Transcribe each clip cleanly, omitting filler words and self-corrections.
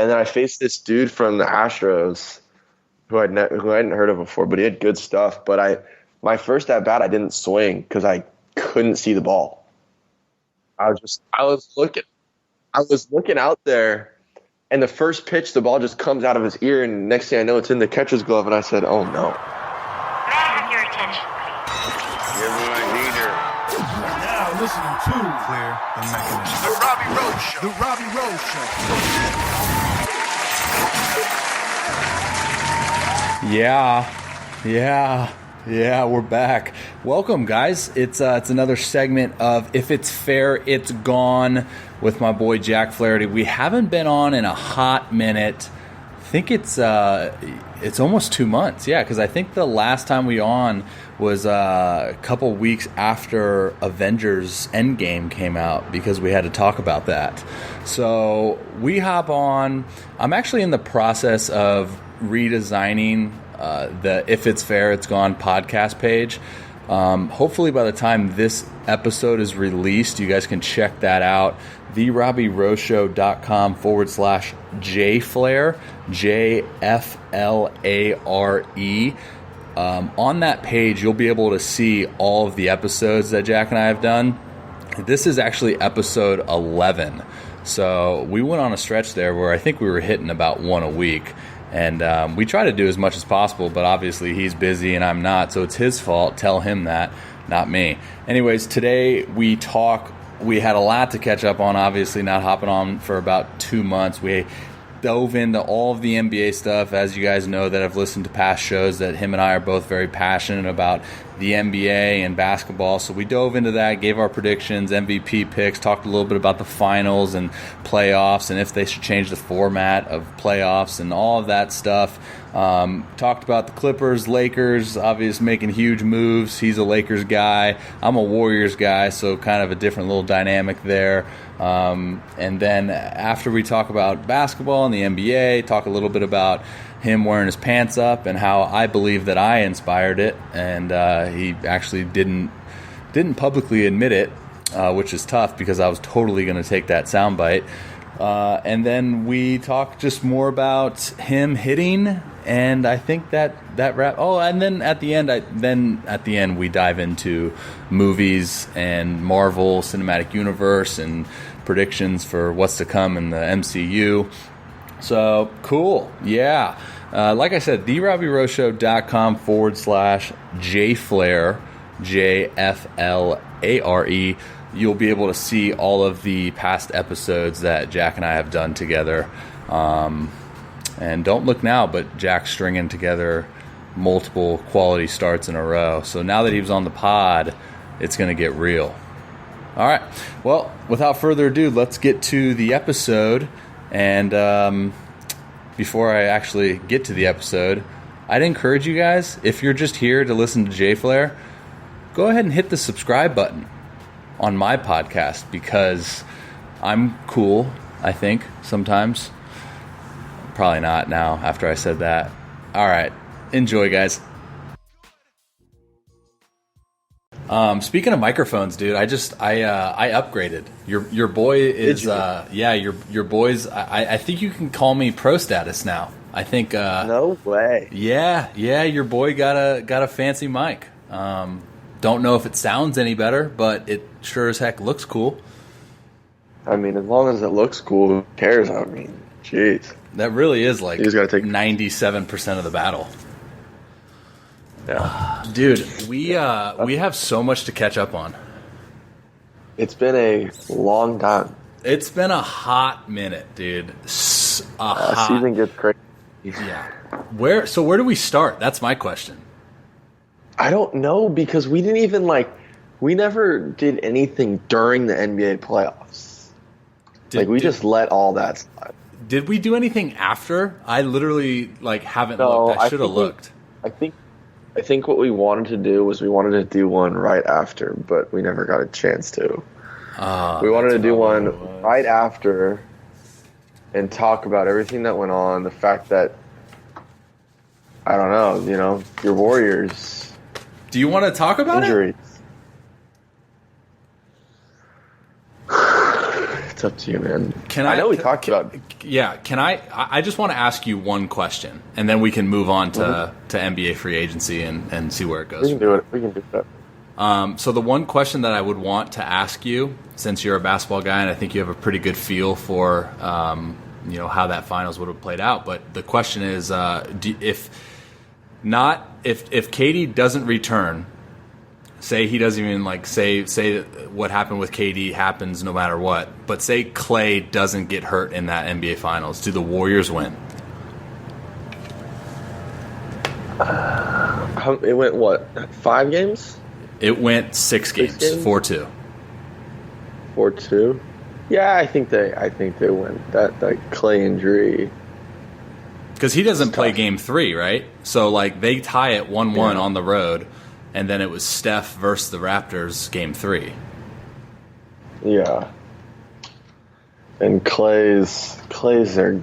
And then I faced this dude from the Astros who who I hadn't heard of before, but he had good stuff. But my first at bat, I didn't swing because I couldn't see the ball. I was looking out there, and the first pitch, the ball just comes out of his ear, and next thing I know, it's in the catcher's glove, and I said, "Oh no!" May I have your attention, please? Give me a heater. Now listening to Clear the Mechanism. The Robbie Rose Show. The Robbie Rose Show. Yeah, we're back. Welcome, guys. It's another segment of If It's Fair, It's Gone with my boy Jack Flaherty. We haven't been on in a hot minute. I think it's almost 2 months. Yeah, because I think the last time we on was a couple weeks after Avengers Endgame came out because we had to talk about that. So we hop on. I'm actually in the process of redesigning the If It's Fair, It's Gone podcast page. Hopefully by the time this episode is released, you guys can check that out. TheRobbieRoseShow.com/JFlare, JFLARE. On that page, you'll be able to see all of the episodes that Jack and I have done. This is actually episode 11. So we went on a stretch there where I think we were hitting about one a week. And we try to do as much as possible, but obviously he's busy and I'm not, so it's his fault. Tell him that, not me. Anyways, today we had a lot to catch up on, obviously not hopping on for about 2 months. We dove into all of the NBA stuff, as you guys know that have listened to past shows, that him and I are both very passionate about the NBA and basketball. So we dove into that, gave our predictions, MVP picks, talked a little bit about the finals and playoffs and if they should change the format of playoffs and all of that stuff. Talked about the Clippers, Lakers, obviously making huge moves. He's a Lakers guy. I'm a Warriors guy, so kind of a different little dynamic there. And then after we talk about basketball and the NBA, talk a little bit about him wearing his pants up and how I believe that I inspired it, and he actually didn't publicly admit it, which is tough because I was totally going to take that soundbite. And then we talk just more about him hitting, and I think that wrap. Oh, and then at the end, we dive into movies and Marvel Cinematic Universe and predictions for what's to come in the MCU. So cool, yeah. Like I said, TheRobbieRoseShow.com/JFlare, JFLARE. You'll be able to see all of the past episodes that Jack and I have done together. And don't look now, but Jack's stringing together multiple quality starts in a row. So now that he was on the pod, it's going to get real. All right. Well, without further ado, let's get to the episode. And before I actually get to the episode, I'd encourage you guys, if you're just here to listen to J Flare, go ahead and hit the subscribe button on my podcast because I'm cool, I think, sometimes. Probably not now after I said that. All right. Enjoy, guys. Speaking of microphones, dude, I upgraded. Your boy is your boy's. I think you can call me pro status now. I think. No way. Yeah. Your boy got a fancy mic. Don't know if it sounds any better, but it sure as heck looks cool. I mean, as long as it looks cool, who cares? I mean, jeez. That really is like He's gotta take 97% of the battle. Yeah. Dude, we have so much to catch up on. It's been a long time. It's been a hot minute, dude. Season gets crazy. Yeah. Where do we start? That's my question. I don't know because we didn't even we never did anything during the NBA playoffs. We just let all that slide. Did we do anything after? I literally haven't looked. I should have looked. I think what we wanted to do was we wanted to do one right after, but we never got a chance to. We wanted to do one right after and talk about everything that went on, the fact that, I don't know, your Warriors. Do you want to talk about injuries. It's up to you, man. I know we talked about. Yeah, I just want to ask you one question, and then we can move on to NBA free agency and see where it goes. We can do it. We can do that. So the one question that I would want to ask you, since you're a basketball guy, and I think you have a pretty good feel for how that finals would have played out, but the question is, if KD doesn't return, say he doesn't even say what happened with KD happens no matter what, but say Clay doesn't get hurt in that NBA finals, do the Warriors win? It went what? 5 games? It went 6 games, 4-2. 4-2. Yeah, I think they win. That Clay injury, because he doesn't play Game 3, right? So they tie it 1-1 on the road, and then it was Steph versus the Raptors Game 3. Yeah. And Clay's their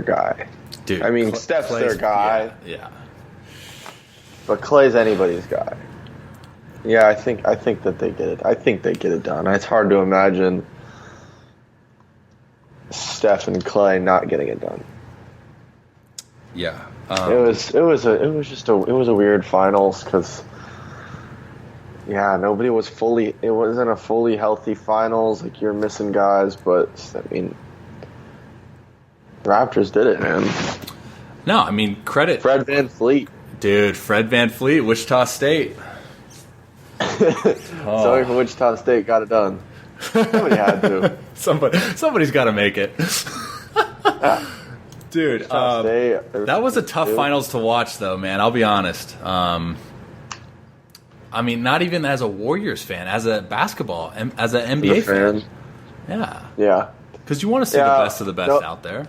guy. Dude, I mean, Steph's their guy. Yeah. But Clay's anybody's guy. Yeah, I think that they get it. I think they get it done. It's hard to imagine Steph and Clay not getting it done. Yeah. It was a weird finals because nobody was fully. It wasn't a fully healthy finals. Like, you're missing guys, but I mean, the Raptors did it, man. No, I mean, credit Fred VanVleet. Dude, Fred VanVleet, Wichita State. Sorry for Wichita State, got it done. Somebody had to. Somebody's got to make it. Dude, that was a tough finals to watch, though, man. I'll be honest. I mean, not even as a Warriors fan, as a basketball, as an NBA fan. Yeah. Yeah. Because you want to see the best of the best out there.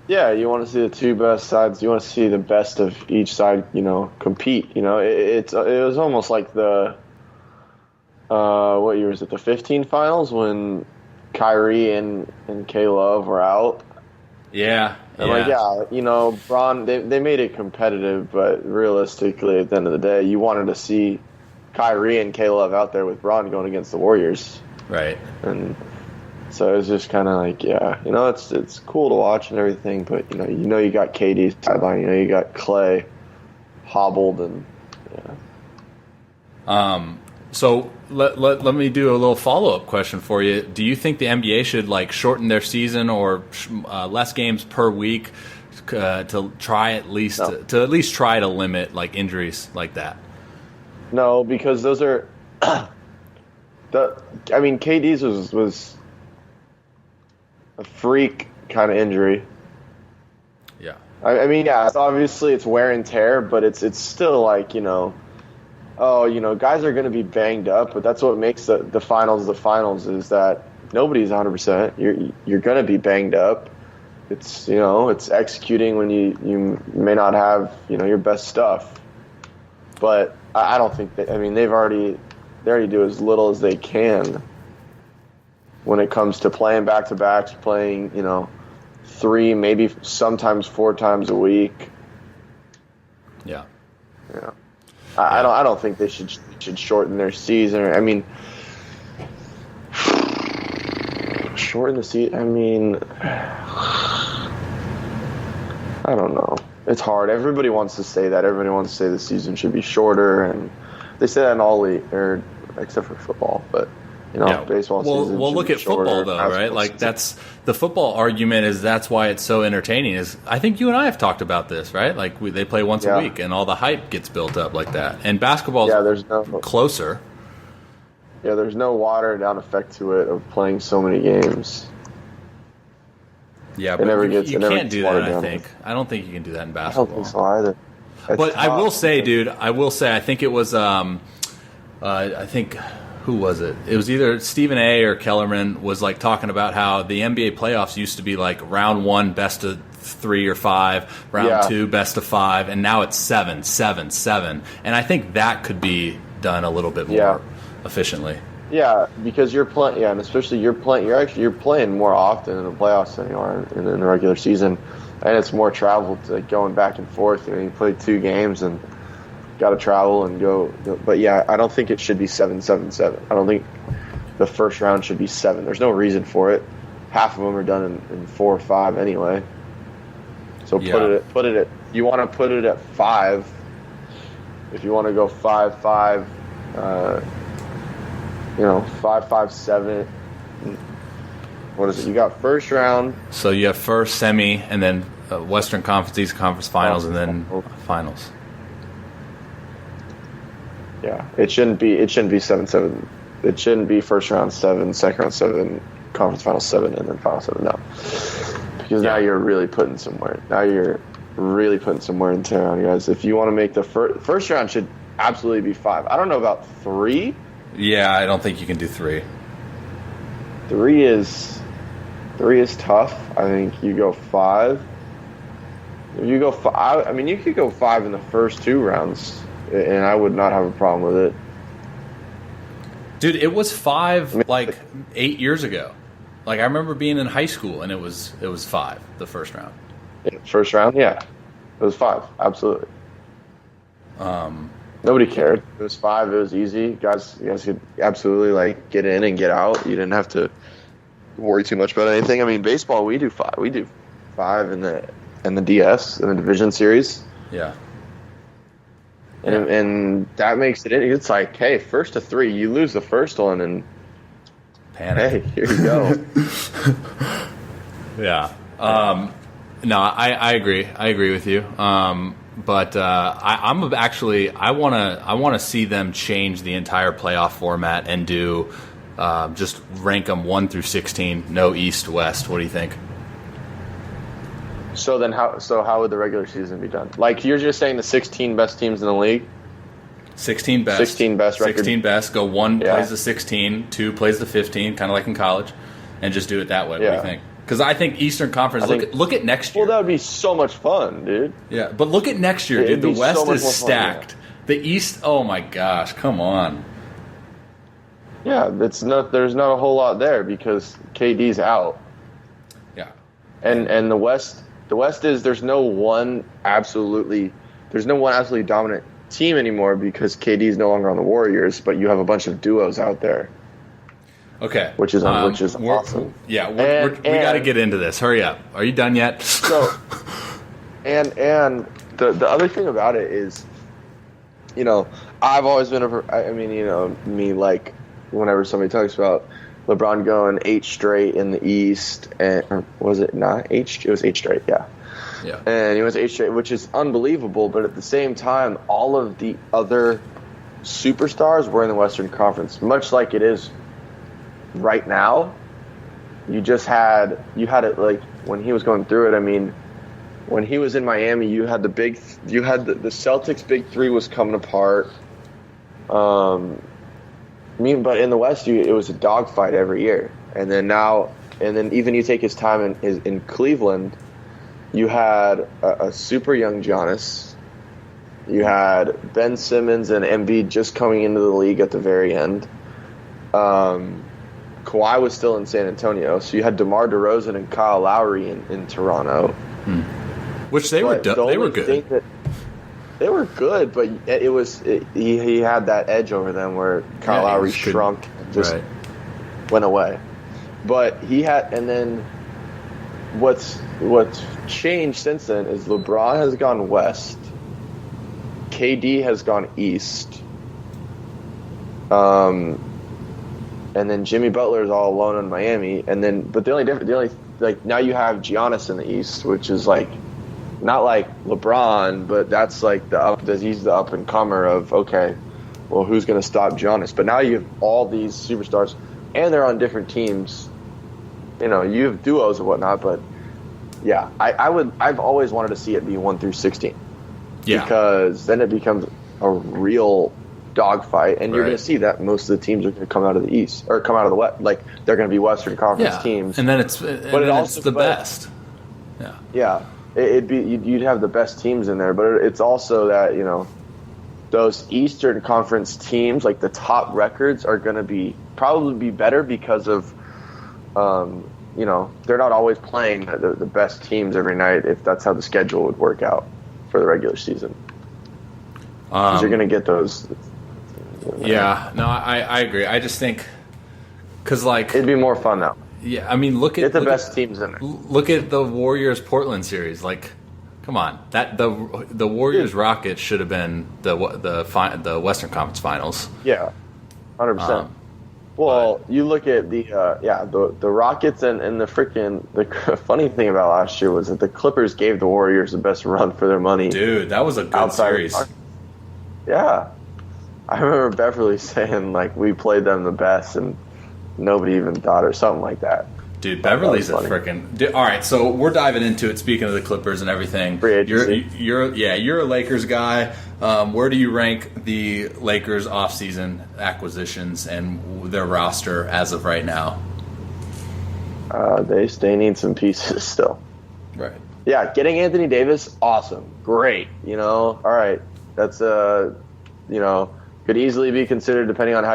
Yeah, you want to see the two best sides. You want to see the best of each side, compete. It was almost like the what year was it? The 15 finals when Kyrie and K-Love were out. Yeah. And Bron, they made it competitive, but realistically, at the end of the day, you wanted to see Kyrie and K-Love out there with Bron going against the Warriors. Right. And so it was just kind of like, it's cool to watch and everything, but you got KD's sideline, you got Clay hobbled, and So let me do a little follow-up question for you. Do you think the NBA should shorten their season or less games per week to try at least try to limit injuries like that? No, because those are KD's was a freak kind of injury. Yeah. I mean, obviously it's wear and tear, but it's still guys are going to be banged up, but that's what makes the finals is that nobody's 100%. You're going to be banged up. It's it's executing when you may not have your best stuff. But I don't think that. I mean, they already do as little as they can when it comes to playing back-to-backs, playing 3, maybe sometimes 4 times a week. Yeah. Yeah. I don't think they should shorten their season. I mean, shorten the season. I mean, I don't know. It's hard. Everybody wants to say that. Everybody wants to say the season should be shorter, and they say that in all league, except for football. But baseball season. Well, look at shorter, football though, right? That's the football argument. That's why it's so entertaining. Is I think you and I have talked about this, right? They play once a week, and all the hype gets built up like that. And basketball is closer. Yeah, there's no watered down effect to it of playing so many games. Yeah, but you can't do that. I don't think you can do that in basketball. I don't think so either. But I will say, dude, I think it was who was it? It was either Stephen A. or Kellerman was talking about how the NBA playoffs used to be round 1 best of 3 or 5, round 2 best of 5, and now it's 7, 7, 7. And I think that could be done a little bit more efficiently. Yeah, because you're playing. Yeah, and especially you're playing more often in the playoffs than you are in the regular season, and it's more travel to going back and forth. You play 2 games and got to travel and go. But I don't think it should be 7-7-7. I don't think the first round should be 7. There's no reason for it. Half of them are done in 4 or 5 anyway. So put it at, you want to put it at 5. If you want to go 5-5, 5-5-7. What is it? You got first round. So you have first semi, and then Western Conference, Eastern Conference finals, and then finals. Yeah, it shouldn't be 7-7. It shouldn't be first round 7, second round 7, conference final 7, and then final 7. No, because now you're really putting somewhere. Now you're really putting somewhere in town, guys. If you want to make the first round, should absolutely be 5. I don't know about 3. Yeah, I don't think you can do 3. 3 is tough. I think you go 5. If you go 5, I mean, you could go 5 in the first 2 rounds, and I would not have a problem with it. Dude, it was 5 like 8 years ago. Like, I remember being in high school, and it was 5 the first round. First round, yeah, it was 5, absolutely. Nobody cared. It was 5. It was easy. You guys could absolutely like get in and get out. You didn't have to worry too much about anything. I mean, baseball, we do 5. We do 5 in the DS in the division series. Yeah. And that makes it. It's like, hey, first to 3, you lose the first one, and panic. Hey, here you go. Yeah. No, I agree. I agree with you. But I want to see them change the entire playoff format and do just rank them 1 through 16, no East West. What do you think? So then, how would the regular season be done? Like, you're just saying the 16 best teams in the league. 16 best. 16 best record. 16 best. Go 1 plays the 16, 2 plays the 15, kind of like in college, and just do it that way. What do you think? Because I think Eastern Conference. Look at next year. Well, that would be so much fun, dude. Yeah, but look at next year, dude. The West is stacked. The East. Oh my gosh, come on. Yeah, there's not a whole lot there because KD's out. Yeah, and the West is there's no one absolutely dominant team anymore because KD's no longer on the Warriors, but you have a bunch of duos out there. Okay, which is awesome. Yeah, we got to get into this. Hurry up. Are you done yet? So, and the other thing about it is, I've always been me, like, whenever somebody talks about LeBron going 8 straight in the East, or was it not 8? It was 8 straight, yeah. Yeah. And he was 8 straight, which is unbelievable. But at the same time, all of the other superstars were in the Western Conference, much like it is right now. You had it like when he was going through it. I mean, when he was in Miami, you had the Celtics big 3 was coming apart. But in the West, it was a dogfight every year. And then even you take his time in Cleveland, you had a super young Giannis. You had Ben Simmons and Embiid just coming into the league at the very end. Kawhi was still in San Antonio, so you had DeMar DeRozan and Kyle Lowry in Toronto. Which they were good. They were good, but he had that edge over them where Kyle Lowry shrunk and just went away. But he had, and then what's changed since then is LeBron has gone west, KD has gone east, and then Jimmy Butler is all alone in Miami, but the only like now you have Giannis in the East, which is like not like LeBron, but that's like he's the up and comer of, okay, well, who's going to stop Giannis? But now you have all these superstars, and they're on different teams. You have duos and whatnot, but yeah, I've always wanted to see it be 1 through 16, because then it becomes a real dogfight, and you're going to see that most of the teams are going to come out of the East or come out of the West, like they're going to be Western Conference teams, and then it's the best. Yeah, you'd have the best teams in there, but it's also that those Eastern Conference teams, like the top records, are going to probably be better because of they're not always playing the best teams every night, if that's how the schedule would work out for the regular season. Because you're going to get those. Yeah, no, I agree. I just think Because like It'd be more fun now. yeah, I mean look at Get the look best at, teams in there. look at the Warriors Portland series. Like, come on, that the Warriors Rockets should have been the Western Conference Finals. Yeah, 100%. Well, you look at the Rockets and the funny thing about last year was that the Clippers gave the Warriors the best run for their money. Dude, that was a good series. Yeah, I remember Beverly saying like we played them the best and nobody even thought or something like that. Dude, Beverly's a freaking. All right, so we're diving into it. Speaking of the Clippers and everything, you're a Lakers guy. Where do you rank the Lakers offseason acquisitions and their roster as of right now? They need some pieces still. Right. Yeah, getting Anthony Davis, awesome, great. All right, that's could easily be considered, depending on how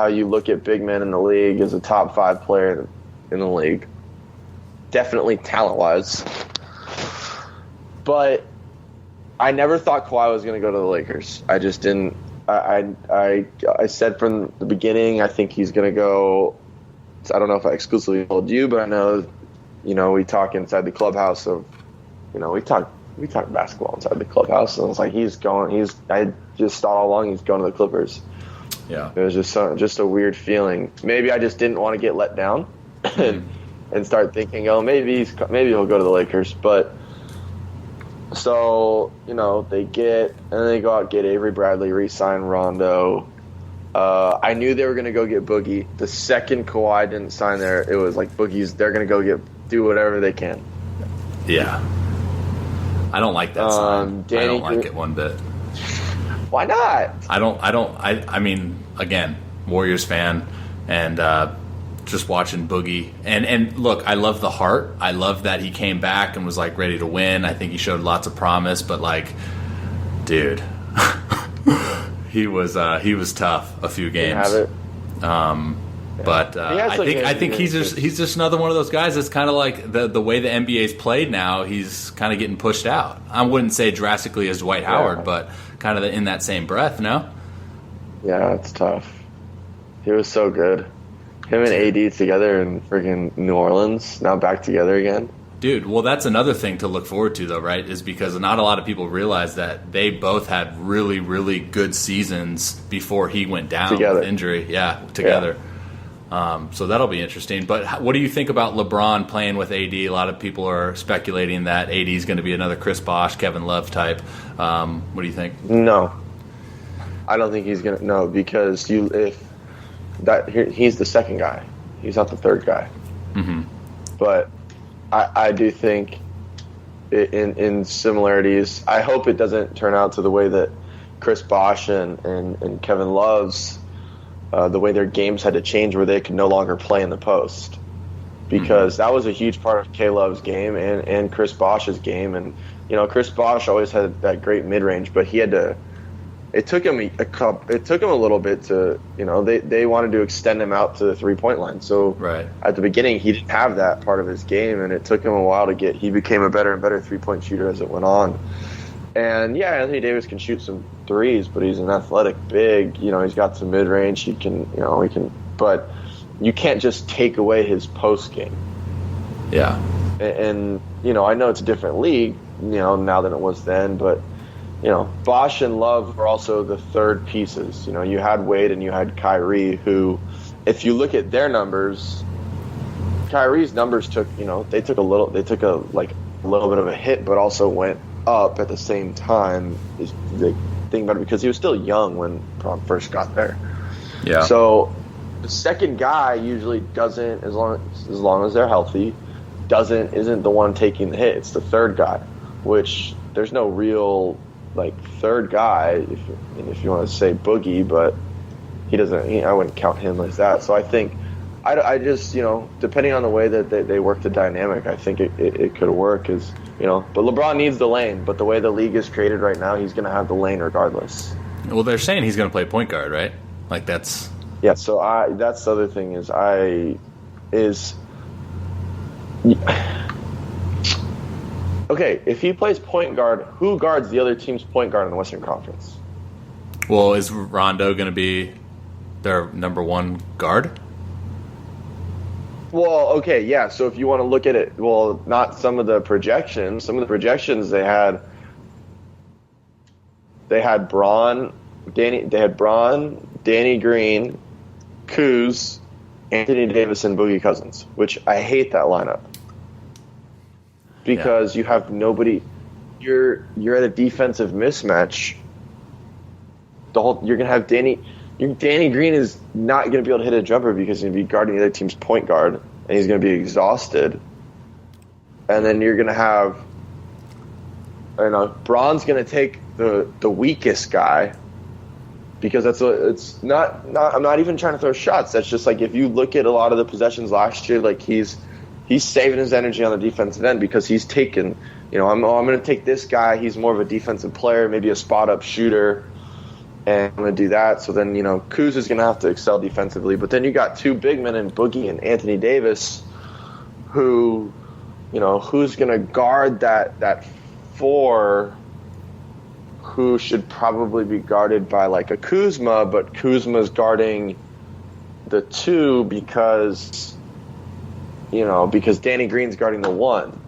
you look at big men in the league, as a top 5 player in the league. Definitely talent-wise. But I never thought Kawhi was going to go to the Lakers. I just didn't. I said from the beginning, I think he's going to go. I don't know if I exclusively told you, but I know, we talk inside the clubhouse of, we talk basketball inside the clubhouse, and I was like, I just thought all along he's going to the Clippers. Yeah. It was just a weird feeling. Maybe I just didn't want to get let down and start thinking, maybe he'll go to the Lakers. But so, they go out and get Avery Bradley, re-sign Rondo. I knew they were going to go get Boogie. The second Kawhi didn't sign there, it was like they're going to do whatever they can. Yeah. I don't like that sign. I don't like it one bit. Why not? I mean, again, Warriors fan, and just watching Boogie. And look, I love the heart. I love that he came back and was like ready to win. I think he showed lots of promise, but like, dude, he was tough a few games. Have it. But I think he's just another one of those guys that's kind of like the way the NBA's played now. He's kind of getting pushed out. I wouldn't say drastically as Dwight Howard, but kind of in that same breath. No. Yeah, it's tough. He was so good. Him and AD together in freaking New Orleans, now back together again. Dude, well, that's another thing to look forward to, though, right? Is because not a lot of people realize that they both had really, really good seasons before he went down with injury. Yeah, together. Yeah. So that'll be interesting. But what do you think about LeBron playing with AD? A lot of people are speculating that AD is going to be another Chris Bosh, Kevin Love type. What do you think? No. I don't think he's going to. No, because he's the second guy. He's not the third guy. Mm-hmm. But I do think in similarities, I hope it doesn't turn out to the way that Chris Bosh and Kevin Love's, the way their games had to change where they could no longer play in the post. Because that was a huge part of K Love's game and Chris Bosh's game. And, Chris Bosh always had that great mid-range, but he had to – it took him a little bit to, they wanted to extend him out to the three-point line. So at the beginning, he didn't have that part of his game, and it took him a while he became a better and better three-point shooter as it went on. And, yeah, Anthony Davis can shoot some threes, but he's an athletic big. He's got some mid-range. He can, but you can't just take away his post game. Yeah. And I know it's a different league, now than it was then, but Bosh and Love were also the third pieces. You had Wade and you had Kyrie, who, if you look at their numbers, Kyrie's numbers took a little bit of a hit, but also went up at the same time. Is the thing about it, because he was still young when Prom first got there. Yeah. So the second guy usually doesn't, as long as they're healthy, isn't the one taking the hit. It's the third guy, which there's no real third guy, if you want to say Boogie, but he doesn't. I wouldn't count him as that. So I think, I just depending on the way that they work the dynamic, I think it could work. But LeBron needs the lane. But the way the league is created right now, he's going to have the lane regardless. Well, they're saying he's going to play point guard, right? That's yeah. So that's the other thing is. Okay, if he plays point guard, who guards the other team's point guard in the Western Conference? Well, is Rondo going to be their number one guard? Well, okay, yeah. So if you want to look at it, well, not some of the projections. Some of the projections they had Braun, Danny Green, Kuz, Anthony Davis, and Boogie Cousins, which I hate that lineup because you have nobody. You're at a defensive mismatch. You're gonna have Danny Green is not going to be able to hit a jumper because he's going to be guarding the other team's point guard, and he's going to be exhausted. And then you're going to have, Braun's going to take the weakest guy because it's not. I'm not even trying to throw shots. That's just like if you look at a lot of the possessions last year, like he's saving his energy on the defensive end because he's taken. I'm going to take this guy. He's more of a defensive player, maybe a spot up shooter. And I'm going to do that. So then, Kuz is going to have to excel defensively. But then you got two big men in Boogie and Anthony Davis who, who's going to guard that four who should probably be guarded by like a Kuzma, but Kuzma's guarding the two because Danny Green's guarding the one.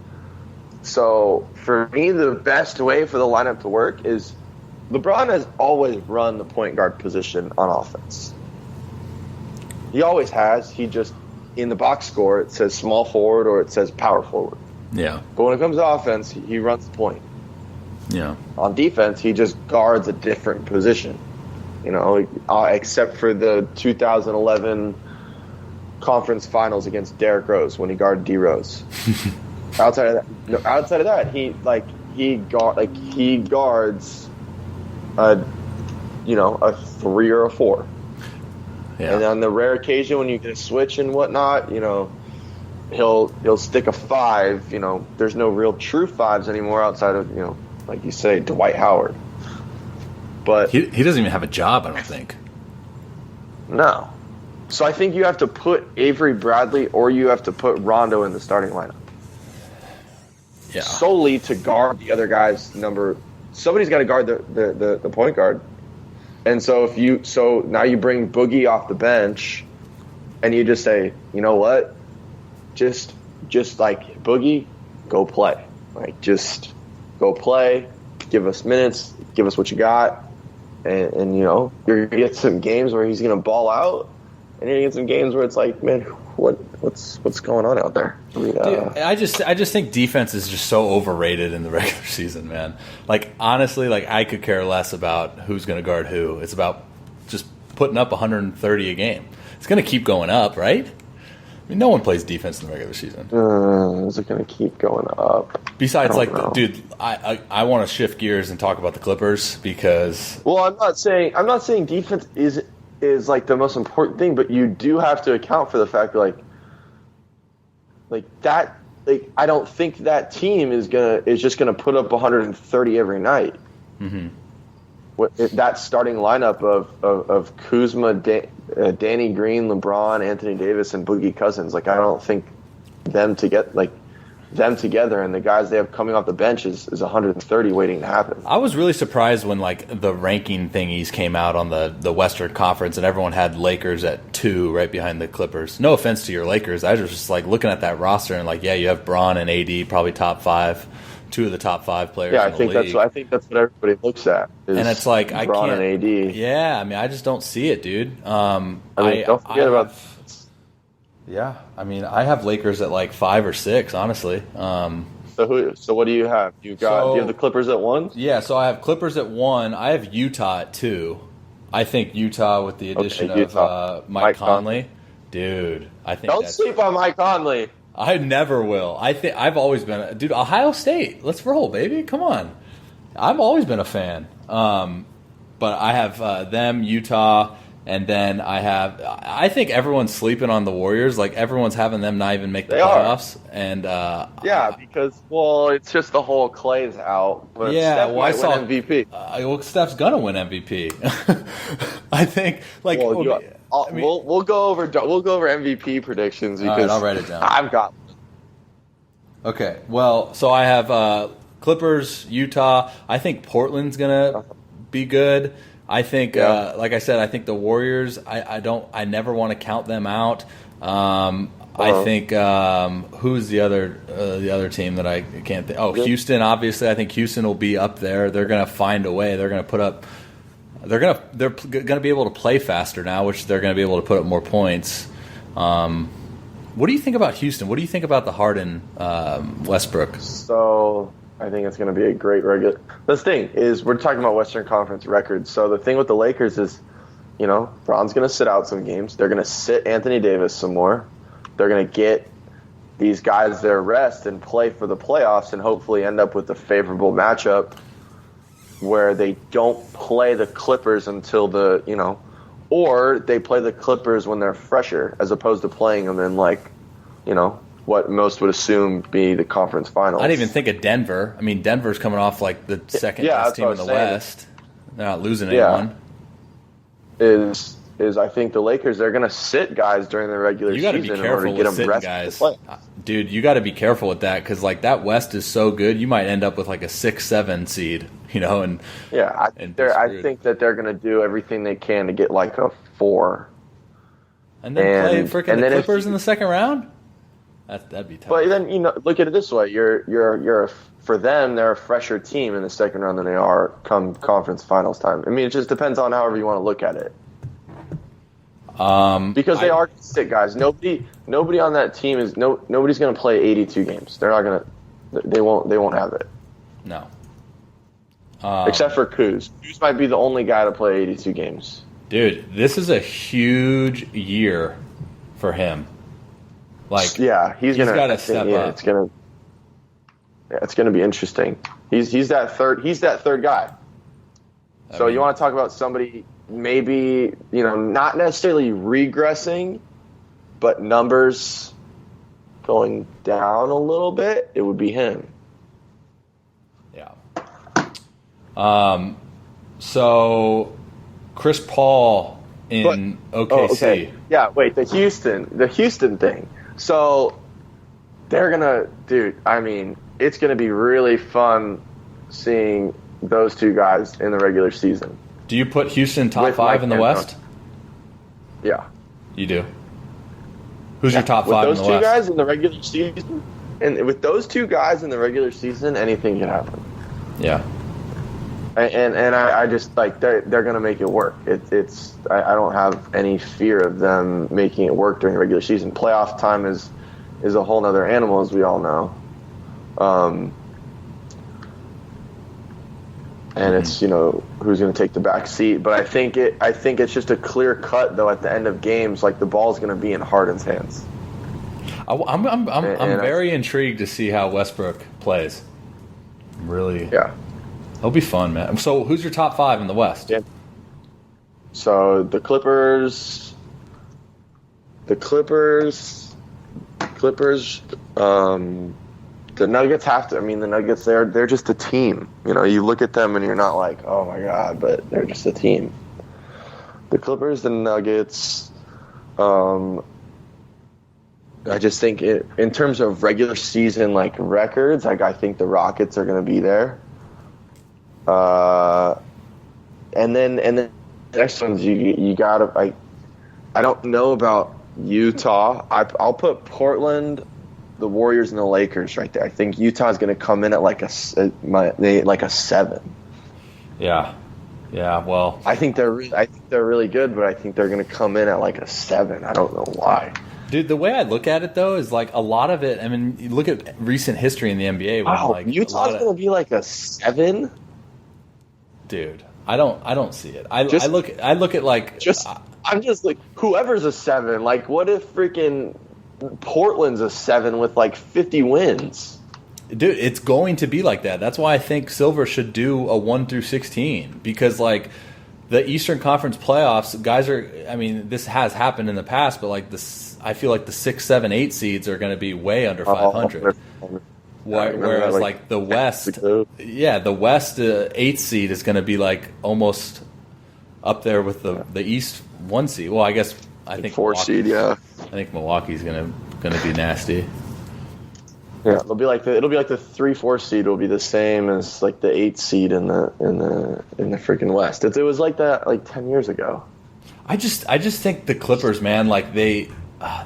So for me, the best way for the lineup to work is LeBron has always run the point guard position on offense. He always has. He just, in the box score, it says small forward or it says power forward. Yeah. But when it comes to offense, he runs the point. Yeah. On defense, he just guards a different position. Except for the 2011 conference finals against Derrick Rose when he guarded D Rose. outside of that, he guards a 3 or a 4. Yeah. And on the rare occasion when you get a switch and whatnot, he'll stick a 5. There's no real true 5s anymore outside of, like you say, Dwight Howard. But he doesn't even have a job, I don't think. No. So I think you have to put Avery Bradley or you have to put Rondo in the starting lineup. Yeah. Solely to guard the other guy's number. Somebody's got to guard the point guard. And so now you bring Boogie off the bench and you just say, you know what? Just like Boogie, go play. Like just go play, give us minutes, give us what you got. And you're going to get some games where he's going to ball out, and you're going to get some games where it's like, man, what's going on out there? Dude, I just think defense is just so overrated in the regular season, man. Like honestly, like I could care less about who's going to guard who. It's about just putting up 130 a game. It's going to keep going up, right? I mean, no one plays defense in the regular season. Is it going to keep going up? Besides, dude, I want to shift gears and talk about the Clippers because. Well, I'm not saying defense is like the most important thing, but you do have to account for the fact that I don't think that team is just gonna put up 130 every night. Mm-hmm. That starting lineup of Kuzma, Danny Green, LeBron, Anthony Davis, and Boogie Cousins. Like I don't think them together and the guys they have coming off the bench is 130 waiting to happen. I was really surprised when the ranking thingies came out on the Western Conference and everyone had Lakers at 2 right behind the Clippers. No offense to your Lakers. I was just looking at that roster and you have Braun and AD probably top 5, 2 of the top 5 players. Yeah, I think that's what everybody looks at. And it's like Braun I can't. And AD. Yeah, I mean I just don't see it, dude. Don't forget about. Yeah, I mean, I have Lakers at 5 or 6, honestly. So what do you have? Do you have the Clippers at 1? Yeah, so I have Clippers at 1. I have Utah at 2. I think Utah with the addition of Mike Conley. Dude, I think don't sleep on Mike Conley. I never will. I've always been dude. Ohio State, let's roll, baby. Come on. I've always been a fan. But I have them, Utah. And then I think everyone's sleeping on the Warriors. Like everyone's having them not even make the playoffs. And because it's just the whole Clay's out. But Steph might win MVP. Steph's gonna win MVP. I think. We'll go over MVP predictions because I'll write it down. I've got. Okay, well, so I have Clippers, Utah. I think Portland's gonna be good. I think, like I said, I think the Warriors. I never want to count them out. I think who's the other team that I can't think? Oh, Houston. Obviously, I think Houston will be up there. They're going to find a way. They're going to put up. They're going to be able to play faster now, which they're going to be able to put up more points. What do you think about Houston? What do you think about the Harden Westbrook? So I think it's going to be a great regular. This thing is, we're talking about Western Conference records. So the thing with the Lakers is, Bron's going to sit out some games. They're going to sit Anthony Davis some more. They're going to get these guys their rest and play for the playoffs and hopefully end up with a favorable matchup where they don't play the Clippers until or they play the Clippers when they're fresher as opposed to playing them in what most would assume be the conference finals. I didn't even think of Denver. I mean, Denver's coming off like the second best team in the West. They're not losing anyone. Is I think the Lakers, they're going to sit guys during the regular season in order to get them rest guys. to play. Dude, you got to be careful with that because that West is so good, you might end up with like a 6-7 seed, I think that they're going to do everything they can to get like a 4, and then play freaking the Clippers in the second round. That'd be tough. But then look at it this way: for them, they're a fresher team in the second round than they are come conference finals time. I mean, it just depends on however you want to look at it. Because they are sick guys. Nobody on that team nobody's going to play 82 games. They're not going to. They won't have it. No. Except for Kuz. Kuz might be the only guy to play 82 games. Dude, this is a huge year for him. Like, he's got to step up. It's gonna be interesting. He's that third guy. So you want to talk about somebody maybe not necessarily regressing, but numbers going down a little bit. It would be him. Yeah. So Chris Paul in OKC. Oh, okay. Yeah. Wait. The Houston thing. So they're gonna, dude. I mean, it's gonna be really fun seeing those two guys in the regular season. Do you put Houston top 5 in the West? Yeah. You do? Who's your top 5 in the West? With those two guys in the regular season, and with those two guys in the regular season, anything can happen. Yeah. And I just they're gonna make it work. I don't have any fear of them making it work during the regular season. Playoff time is a whole nother animal, as we all know. And it's who's going to take the back seat, but I think it's just a clear cut though at the end of games, like the ball's going to be in Harden's hands. I'm very intrigued to see how Westbrook plays. Really, it'll be fun, man. So who's your top 5 in the West? Yeah. So the Clippers. The Nuggets have to. I mean, the Nuggets, they're just a team. You look at them and you're not like, oh my god, but they're just a team. The Clippers, the Nuggets. I just think in terms of regular season records, I think the Rockets are going to be there. And then the next ones you gotta. I don't know about Utah. I'll put Portland, the Warriors, and the Lakers right there. I think Utah's going to come in at like a 7. Yeah. Well, I think they're really good, but I think they're going to come in at like a 7. I don't know why. Dude, the way I look at it though is like a lot of it. I mean, you look at recent history in the NBA. Wow, Utah's going to be like a 7. Dude, I don't see it. I look at like I'm just like whoever's a 7. Like, what if freaking Portland's a 7 with 50 wins? Dude, it's going to be like that. That's why I think Silver should do a 1 through 16 because the Eastern Conference playoffs, guys are. I mean, this has happened in the past, but this, I feel like the 6, 7, 8 seeds are going to be way under 500. Whereas the West, the West 8 seed is going to be almost up there with the East 1 seed. Well, I guess I think 4 seed. Yeah, I think Milwaukee's going to be nasty. Yeah, it'll be like the 3-4 seed will be the same as the 8 seed in the freaking West. It was like that 10 years ago. I just think the Clippers, man,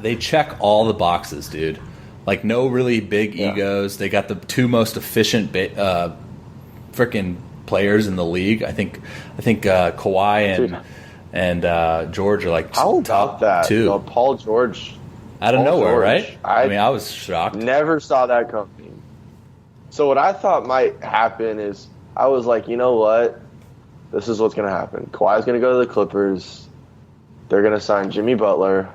they check all the boxes, dude. Like, no really big egos. They got the two most efficient freaking players in the league. I think Kawhi and George are like how about top that? two. No, Paul George Out of Paul nowhere, George. right? I mean, I was shocked. Never saw that coming. So what I thought might happen is I was like, you know what? This is what's going to happen. Kawhi's going to go to the Clippers. They're going to sign Jimmy Butler.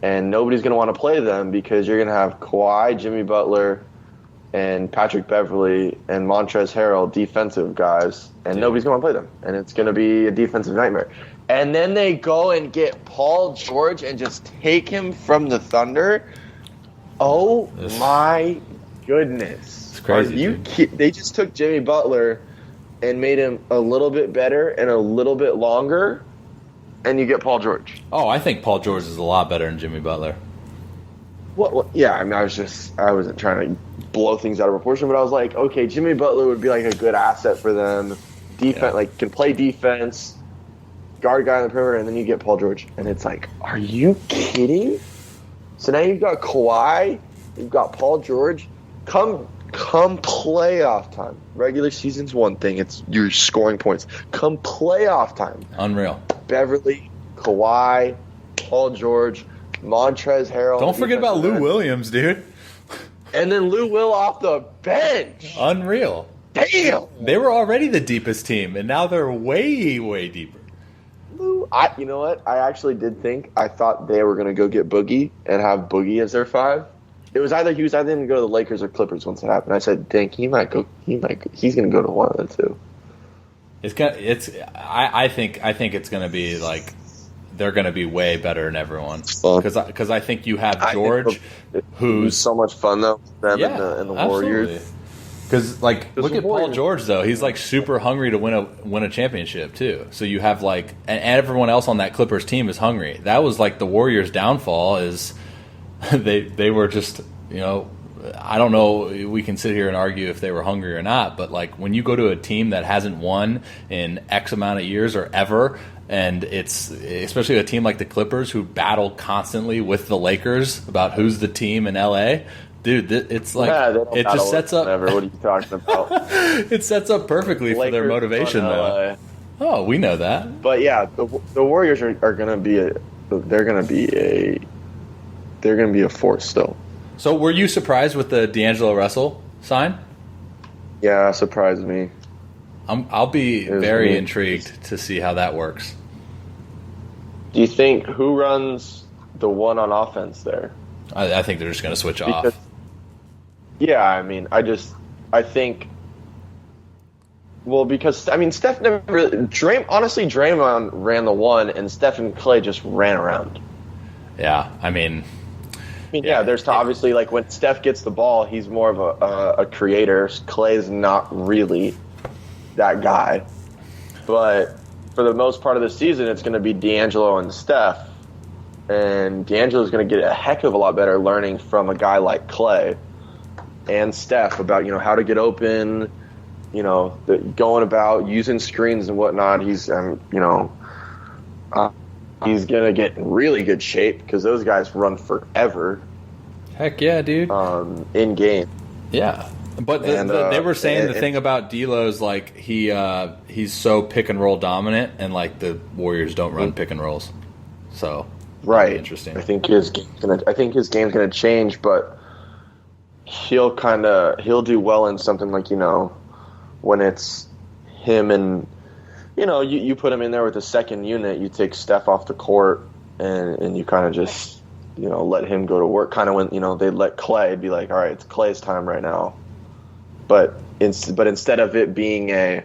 And nobody's going to want to play them because you're going to have Kawhi, Jimmy Butler, and Patrick Beverly and Montrezl Harrell, defensive guys. And nobody's going to want to play them. And it's going to be a defensive nightmare. And then they go and get Paul George and just take him from the Thunder. Oh, my goodness. It's crazy. They just took Jimmy Butler and made him a little bit better and a little bit longer, and you get Paul George. Oh, I think Paul George is a lot better than Jimmy Butler. Well, yeah, I mean, I wasn't trying to blow things out of proportion, but I was like, okay, Jimmy Butler would be like a good asset for them. Can play defense, guard guy on the perimeter, and then you get Paul George. And it's like, are you kidding? So now you've got Kawhi, you've got Paul George. Come playoff time. Regular season's one thing. It's you're scoring points. Come playoff time. Unreal. Beverly, Kawhi, Paul George, Montrezl Harrell. Don't forget about Lou Williams, dude. And then Lou Will off the bench. Unreal. Damn. They were already the deepest team, and now they're way, way deeper. You know what? I actually did think. I thought they were going to go get Boogie and have Boogie as their 5. It was either he was either going to go to the Lakers or Clippers once it happened. I said, "Dang, he might go. He's going to go to one of the two." I think it's going to be like they're going to be way better than everyone because I think you have George, who's so much fun though. Them and the Warriors. Because look at Paul George though; he's like super hungry to win a championship too. So you have and everyone else on that Clippers team is hungry. That was like the Warriors' downfall is they were just I don't know. We can sit here and argue if they were hungry or not, but when you go to a team that hasn't won in X amount of years or ever, and it's especially a team like the Clippers who battle constantly with the Lakers about who's the team in LA. Dude, it's it just sets up. What are you talking about? It sets up perfectly for their motivation, though. Oh, we know that. But yeah, the Warriors are going to be a force still. So, were you surprised with the D'Angelo Russell sign? Yeah, surprised me. I'll be very intrigued to see how that works. Do you think who runs the one on offense there? I think they're just going to switch off. Yeah, I mean, I think. Well, because Steph never really. Honestly, Draymond ran the one, and Steph and Clay just ran around. Yeah, I mean, there's obviously when Steph gets the ball, he's more of a creator. Clay's not really that guy, but for the most part of the season, it's going to be D'Angelo and Steph, and D'Angelo's going to get a heck of a lot better learning from a guy like Clay and Steph about how to get open, going about using screens and whatnot. He's he's gonna get in really good shape because those guys run forever. Heck yeah, dude. In game. Yeah, but they were saying the thing about D'Lo's he's so pick and roll dominant, and the Warriors don't run pick and rolls. So right, interesting. I think his game's gonna change, but he'll do well in something when it's him and you put him in there with the second unit, you take Steph off the court and you kind of just let him go to work. Kind of when they let Clay be like, all right, it's Clay's time right now. But instead of it being and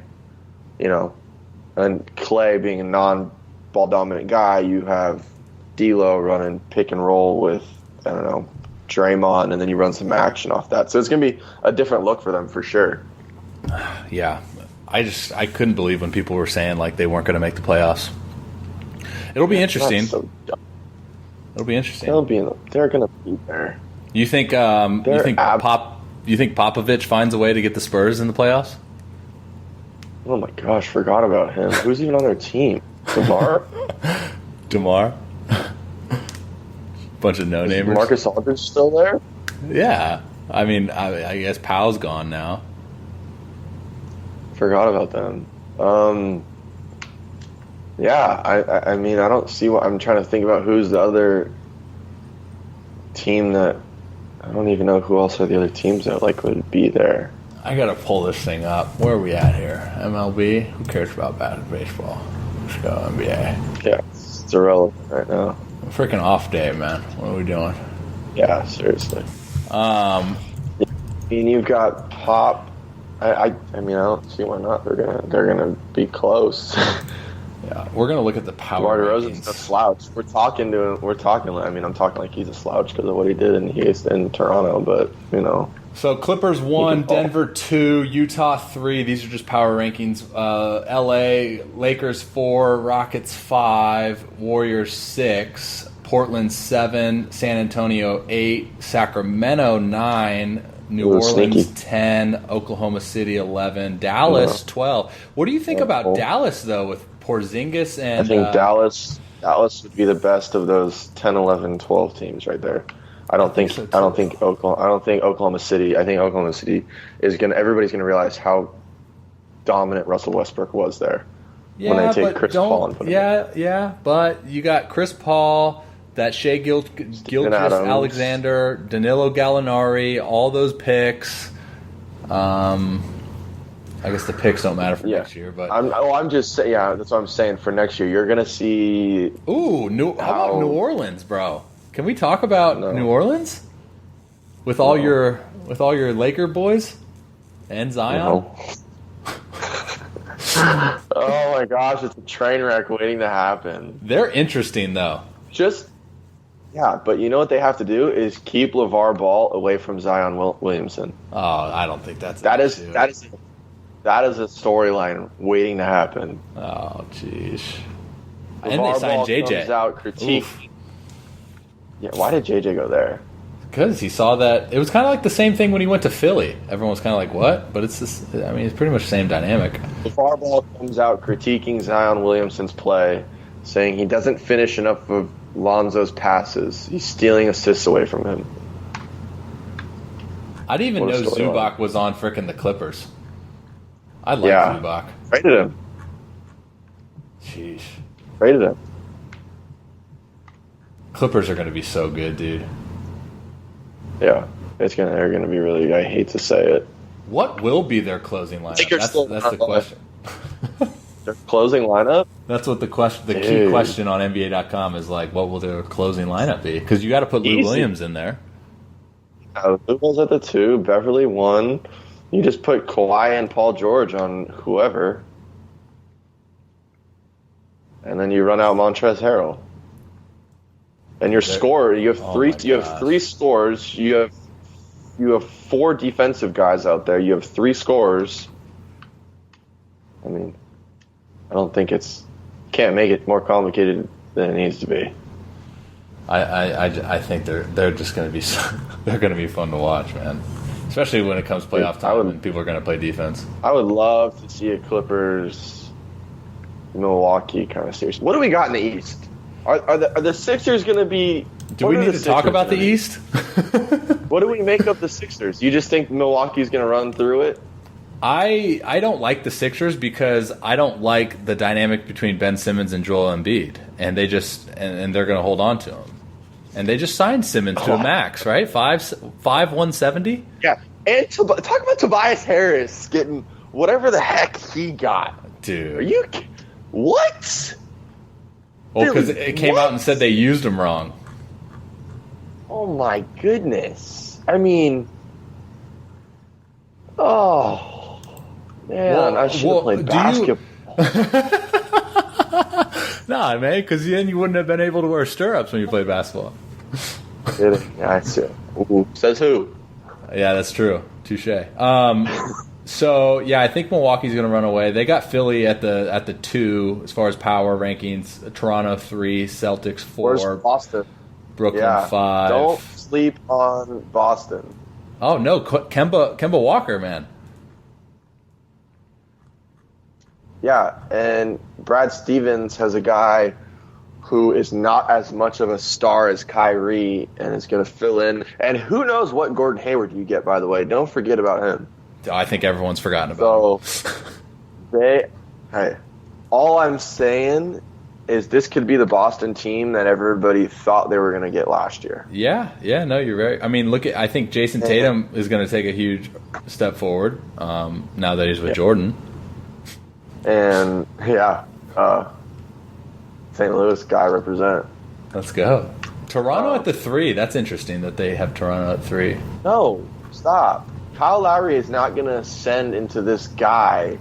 Clay being a non-ball dominant guy, you have D'Lo running pick and roll with Draymond, and then you run some action off that. So it's gonna be a different look for them for sure. Yeah, I couldn't believe when people were saying they weren't going to make the playoffs. It'll be interesting. It'll be interesting. They're going to be there. You think Popovich finds a way to get the Spurs in the playoffs? Oh my gosh, forgot about him. Who's even on their team? DeMar? DeMar? Bunch of no-namers. Marcus Aldridge still there? Yeah. I mean, I guess Powell's gone now. Forgot about them. Yeah, I mean, I don't see what I'm trying to think about. Who's the other team that I don't even know who else are the other teams that like would be there. I gotta pull this thing up. Where are we at here? MLB? Who cares about baseball? Let's go NBA. Yeah, it's irrelevant right now. Freaking off day, man. What are we doing? Yeah, seriously. I mean, you've got Pop. I mean, I don't see why not. They're gonna be close. Yeah, we're gonna look at the power. DeMar DeRozan's a slouch. We're talking. I mean, I'm talking like he's a slouch because of what he did in Toronto. But you know. So Clippers 1, Denver 2, Utah 3. These are just power rankings. LA, Lakers 4, Rockets 5, Warriors 6, Portland 7, San Antonio 8, Sacramento 9, New Orleans sneaky. 10, Oklahoma City 11, Dallas 12. What do you think about Dallas though with Porzingis and? I think Dallas would be the best of those 10, 11, 12 teams right there. I don't think Oklahoma City. I think Oklahoma City is gonna. Everybody's gonna realize how dominant Russell Westbrook was there when they take Chris Paul and put him in. Yeah, but you got Chris Paul, that Shea Gilgeous-Alexander, Danilo Gallinari, all those picks. I guess the picks don't matter for next year, but I'm just saying. Yeah, that's what I'm saying. For next year, you're gonna see. Ooh, how about New Orleans, bro? Can we talk about New Orleans with all your Laker boys and Zion? No. Oh my gosh, it's a train wreck waiting to happen. They're interesting though. But you know what they have to do is keep LeVar Ball away from Zion Williamson. Oh, I don't think that is a storyline waiting to happen. Oh, jeez. And they signed JJ. Comes out critique. Yeah, why did JJ go there? Because he saw that it was kind of like the same thing when he went to Philly. Everyone was kind of like, "What?" But it's this. I mean, it's pretty much the same dynamic. LeVar Ball comes out critiquing Zion Williamson's play, saying he doesn't finish enough of Lonzo's passes. He's stealing assists away from him. I didn't even know Zubac was on frickin' the Clippers. I like Zubac. Traded him. Jeez. Traded him. Clippers are going to be so good, dude. Yeah, they're going to be really good. I hate to say it. What will be their closing lineup? That's the question. Their closing lineup? That's what the key question on NBA.com is like. What will their closing lineup be? Because you got to put Lou Williams in there. Lou was at the 2, Beverly 1. You just put Kawhi and Paul George on whoever, and then you run out Montrezl Harrell. And your scorer, you have three. You have 3 scores. You have 4 defensive guys out there. You have 3 scorers. I mean, I don't think can't make it more complicated than it needs to be. I think they're just going to be they're going to be fun to watch, man. Especially when it comes playoff time and people are going to play defense. I would love to see a Clippers Milwaukee kind of series. What do we got in the East? Are the Sixers going to be... Do we need to talk about the East? What do we make of the Sixers? You just think Milwaukee's going to run through it? I don't like the Sixers because I don't like the dynamic between Ben Simmons and Joel Embiid. And they just... And they're going to hold on to him. And they just signed Simmons to a max, right? 170? Yeah. And talk about Tobias Harris getting whatever the heck he got. Dude. Are you... What? Well, because it came out and said they used him wrong. Oh, my goodness. I mean... Oh, man. I should have played basketball. Nah, man, because then you wouldn't have been able to wear stirrups when you played basketball. Kidding. Yeah, I see. Ooh. Says who? Yeah, that's true. Touche. So yeah, I think Milwaukee's going to run away. They got Philly at the 2 as far as power rankings. Toronto 3, Celtics 4. Where's Boston? Brooklyn 5. Don't sleep on Boston. Oh no, Kemba Walker, man. Yeah, and Brad Stevens has a guy who is not as much of a star as Kyrie and is going to fill in. And who knows what Gordon Hayward you get, by the way. Don't forget about him. I think everyone's forgotten about him. All I'm saying is this could be the Boston team that everybody thought they were going to get last year. Yeah, no, you're right. I mean, I think Jason Tatum is going to take a huge step forward now that he's with Jordan. And, St. Louis guy represent. Let's go. Toronto at the 3. That's interesting that they have Toronto at 3. No, stop. Kyle Lowry is not going to send into this guy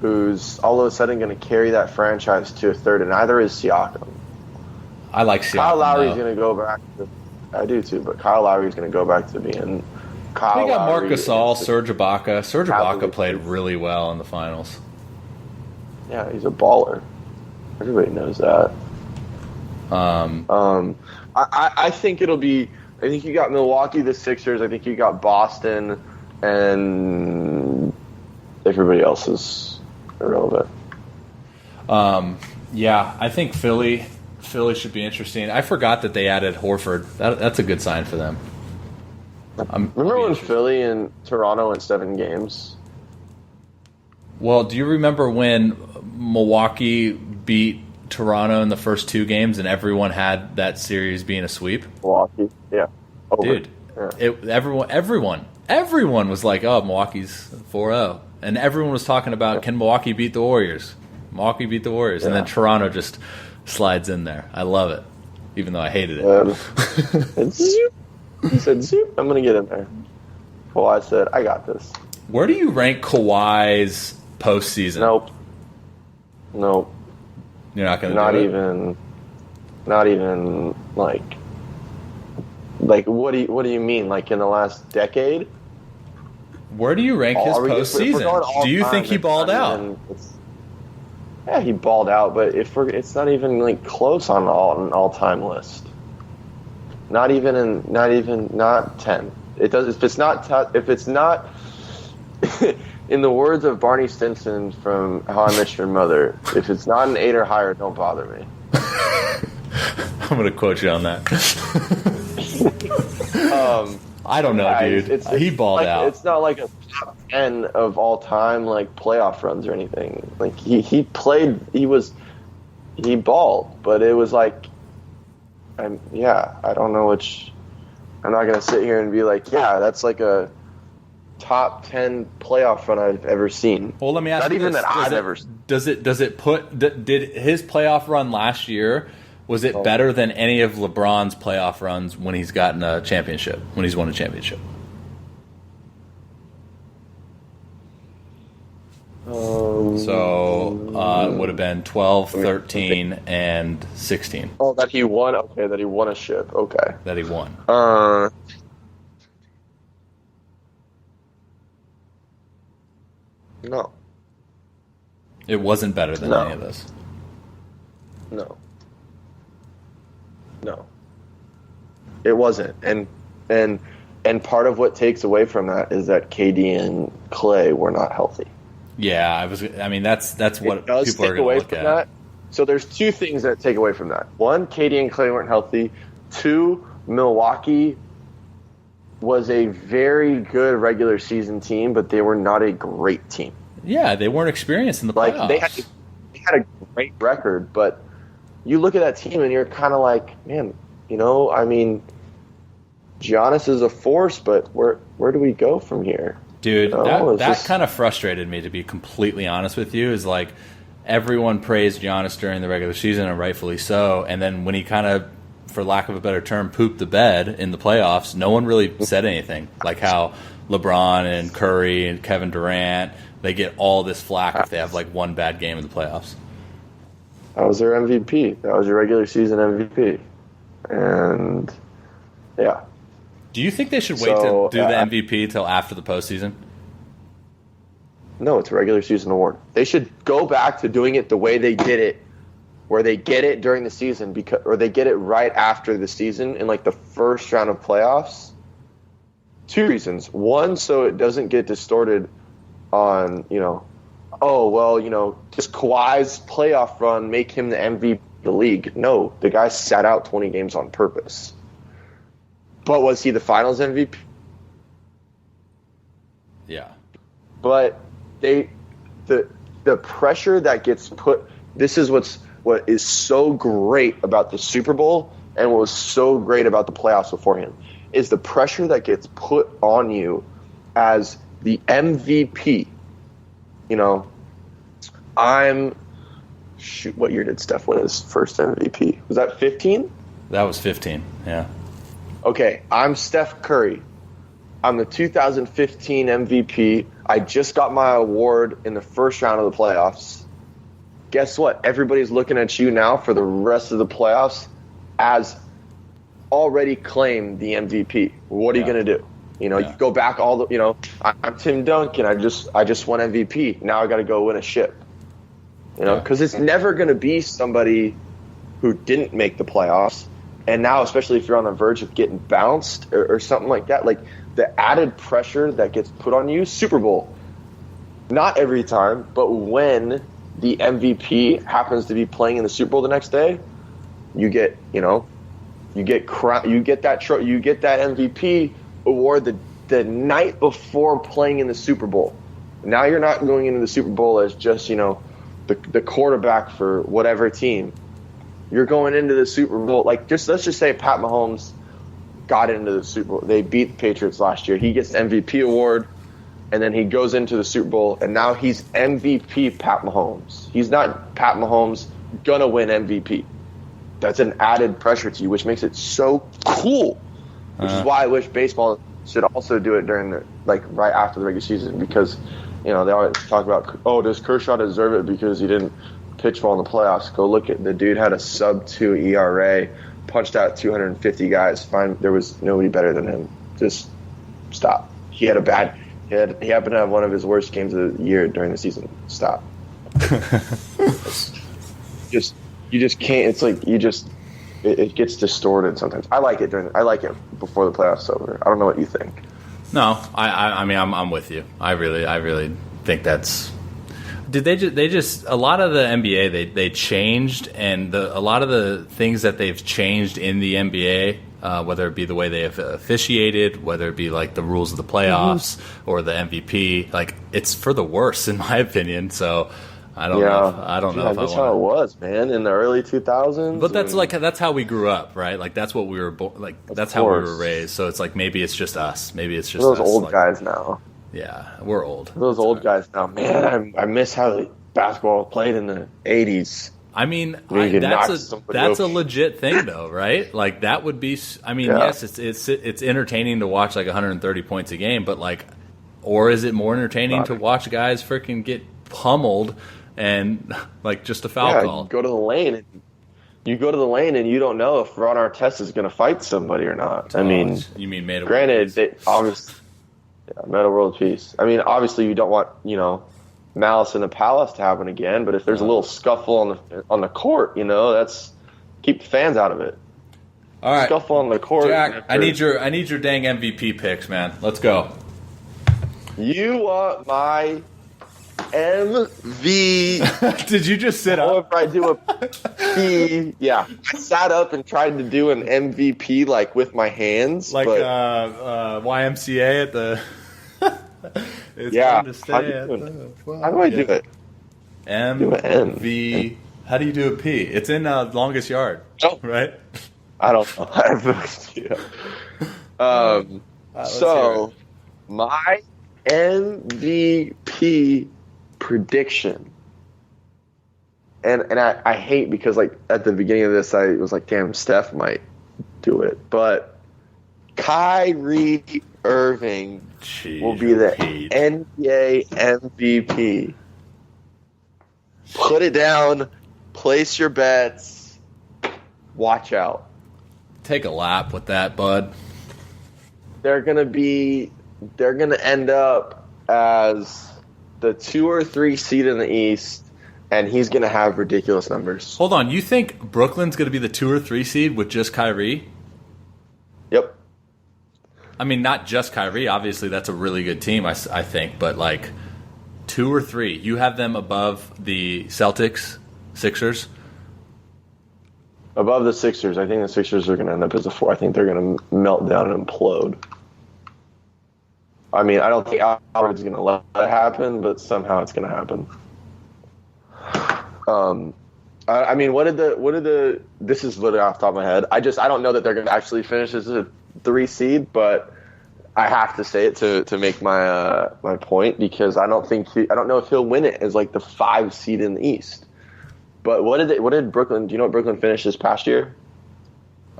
who's all of a sudden going to carry that franchise to a third, and neither is Siakam. I like Siakam. Kyle Lowry's going to go back to – I do too, but Kyle Lowry's going to go back to being Kyle They got Marc Lowry. Gasol, Serge Ibaka. Serge Ibaka played really well in the finals. Yeah, he's a baller. Everybody knows that. I think it'll be – I think you got Milwaukee, the Sixers. I think you got Boston, and everybody else is irrelevant. I think Philly should be interesting. I forgot that they added Horford. That's a good sign for them. Remember when Philly and Toronto went 7 games? Well, do you remember when Milwaukee beat Toronto in the first 2 games and everyone had that series being a sweep? Milwaukee, yeah. Over. Dude, everyone was like, oh, Milwaukee's 4-0. And everyone was talking about, can Milwaukee beat the Warriors? Milwaukee beat the Warriors. And then Toronto just slides in there. I love it, even though I hated it. And zoop. He said, zoop, I'm going to get in there. Kawhi said, I got this. Where do you rank Kawhi's postseason? Nope. You're not going to do it? Not even, like, what do you mean? Like, in the last decade? Where do you rank his postseason? Do you think he balled out? Yeah, he balled out, but it's not even like close on an all-time list. Not 10. It does if it's not in the words of Barney Stinson from How I Met Your Mother, if it's not an 8 or higher, don't bother me. I'm going to quote you on that. I don't know, dude. He balled out. It's not like a top 10 of all time, like playoff runs or anything. Like he balled, but it was like, I don't know which. I'm not gonna sit here and be like, that's like a top 10 playoff run I've ever seen. Well, let me ask you this. Not even this. that I've ever seen. Did his playoff run last year? Was it better than any of LeBron's playoff runs when he's gotten a championship? When he's won a championship? It would have been 12, 13, and 16. Oh, that he won? Okay, that he won a ship. Okay. That he won. No. It wasn't better than any of this. No. It wasn't. And part of what takes away from that is that KD and Clay were not healthy. Yeah, that's what people are going to look at. That. So there's 2 things that take away from that. 1, KD and Clay weren't healthy. 2, Milwaukee was a very good regular season team, but they were not a great team. Yeah, they weren't experienced in the playoffs. Like they had a great record, but you look at that team and you're kind of like, man, Giannis is a force, but where do we go from here? Dude, that kind of frustrated me, to be completely honest with you, is like everyone praised Giannis during the regular season, and rightfully so, and then when he kind of, for lack of a better term, pooped the bed in the playoffs, no one really said anything. Like how LeBron and Curry and Kevin Durant, they get all this flack if they have like one bad game in the playoffs. That was their MVP. That was your regular season MVP. And, yeah. Do you think they should wait to do the MVP till after the postseason? No, it's a regular season award. They should go back to doing it the way they did it, where they get it during the season, or they get it right after the season in like the first round of playoffs. 2 reasons. 1, so it doesn't get distorted on, just Kawhi's playoff run make him the MVP the league. No, the guy sat out 20 games on purpose. But was he the Finals MVP? Yeah. But the pressure that gets put. This is what is so great about the Super Bowl and what was so great about the playoffs beforehand is the pressure that gets put on you as the MVP. You know, what year did Steph win his first MVP? Was that 15? That was 15, yeah. Okay, I'm Steph Curry. I'm the 2015 MVP. I just got my award in the first round of the playoffs. Guess what? Everybody's looking at you now for the rest of the playoffs as already claimed the MVP. What are you going to do? You know, you go back I'm Tim Duncan. I just won MVP. Now I got to go win a ship. You know, because it's never going to be somebody who didn't make the playoffs. And now, especially if you're on the verge of getting bounced or something like that, like the added pressure that gets put on you, Super Bowl. Not every time, but when the MVP happens to be playing in the Super Bowl the next day, you get that MVP award the night before playing in the Super Bowl. Now you're not going into the Super Bowl as just, the quarterback for whatever team. You're going into the Super Bowl let's just say Pat Mahomes got into the Super Bowl. They beat the Patriots last year. He gets the MVP award, and then he goes into the Super Bowl, and now he's MVP Pat Mahomes. He's not Pat Mahomes gonna win MVP. That's an added pressure to you, which makes it so cool. Which is why I wish baseball should also do it during right after the regular season, because they always talk about, does Kershaw deserve it because he didn't pitch well in the playoffs? Go look at the dude had a sub-2 ERA, punched out 250 guys. Fine, there was nobody better than him. Just stop. He had he happened to have one of his worst games of the year during the season. Stop. You just can't. It's like it gets distorted sometimes. I like it before the playoffs over. I don't know what you think. No, I mean I'm with you. I really think that's. Did they just a lot of the NBA they changed, and a lot of the things that they've changed in the NBA, whether it be the way they have officiated, whether it be like the rules of the playoffs or the MVP, like it's for the worse in my opinion. So I don't know. I don't know if that's how it was, man, in the early 2000s. But that's how we grew up, right? Like that's what we were that's how we were raised. So it's like maybe it's just us. Maybe it's just those us, old guys now. Yeah, we're old. Those old guys now, man. I miss how basketball played in the 80s. I mean, that's a legit thing, though, right? Like that would be. I mean, yes, it's entertaining to watch 130 points a game, but or is it more entertaining to watch guys freaking get pummeled and just a foul call? You go to the lane and you don't know if Ron Artest is going to fight somebody or not. I mean, you mean made granted, obviously. Yeah, Meta World Peace. I mean, obviously, you don't want malice in the palace to happen again. But if there's a little scuffle on the court, that's keep the fans out of it. All right, scuffle on the court. Jack, I need your dang MVP picks, man. Let's go. You want my MV? Did you just sit up? If I do a P, yeah. I sat up and tried to do an MVP with my hands, YMCA at the. It's yeah. How do I do it? MV. How do you do a P? It's in longest yard, right? I don't know. I have no idea. So my MVP prediction, and I hate because at the beginning of this I was like, damn, Steph might do it, but Kyrie Irving will be the NBA MVP. Put it down, place your bets, watch out. Take a lap with that, bud. They're gonna end up as the 2 or 3 seed in the East, and he's going to have ridiculous numbers. Hold on. You think Brooklyn's going to be the 2 or 3 seed with just Kyrie? Yep. I mean, not just Kyrie. Obviously, that's a really good team, I think. But, 2 or 3. You have them above the Celtics, Sixers? Above the Sixers. I think the Sixers are going to end up as a 4. I think they're going to melt down and implode. I mean, I don't think Howard's going to let that happen, but somehow it's going to happen. I mean, what did the? This is literally off the top of my head. I don't know that they're going to actually finish as a 3 seed, but I have to say it to make my my point, because I don't know if he'll win it as like the 5 seed in the East. But what did Brooklyn? Do you know what Brooklyn finished this past year?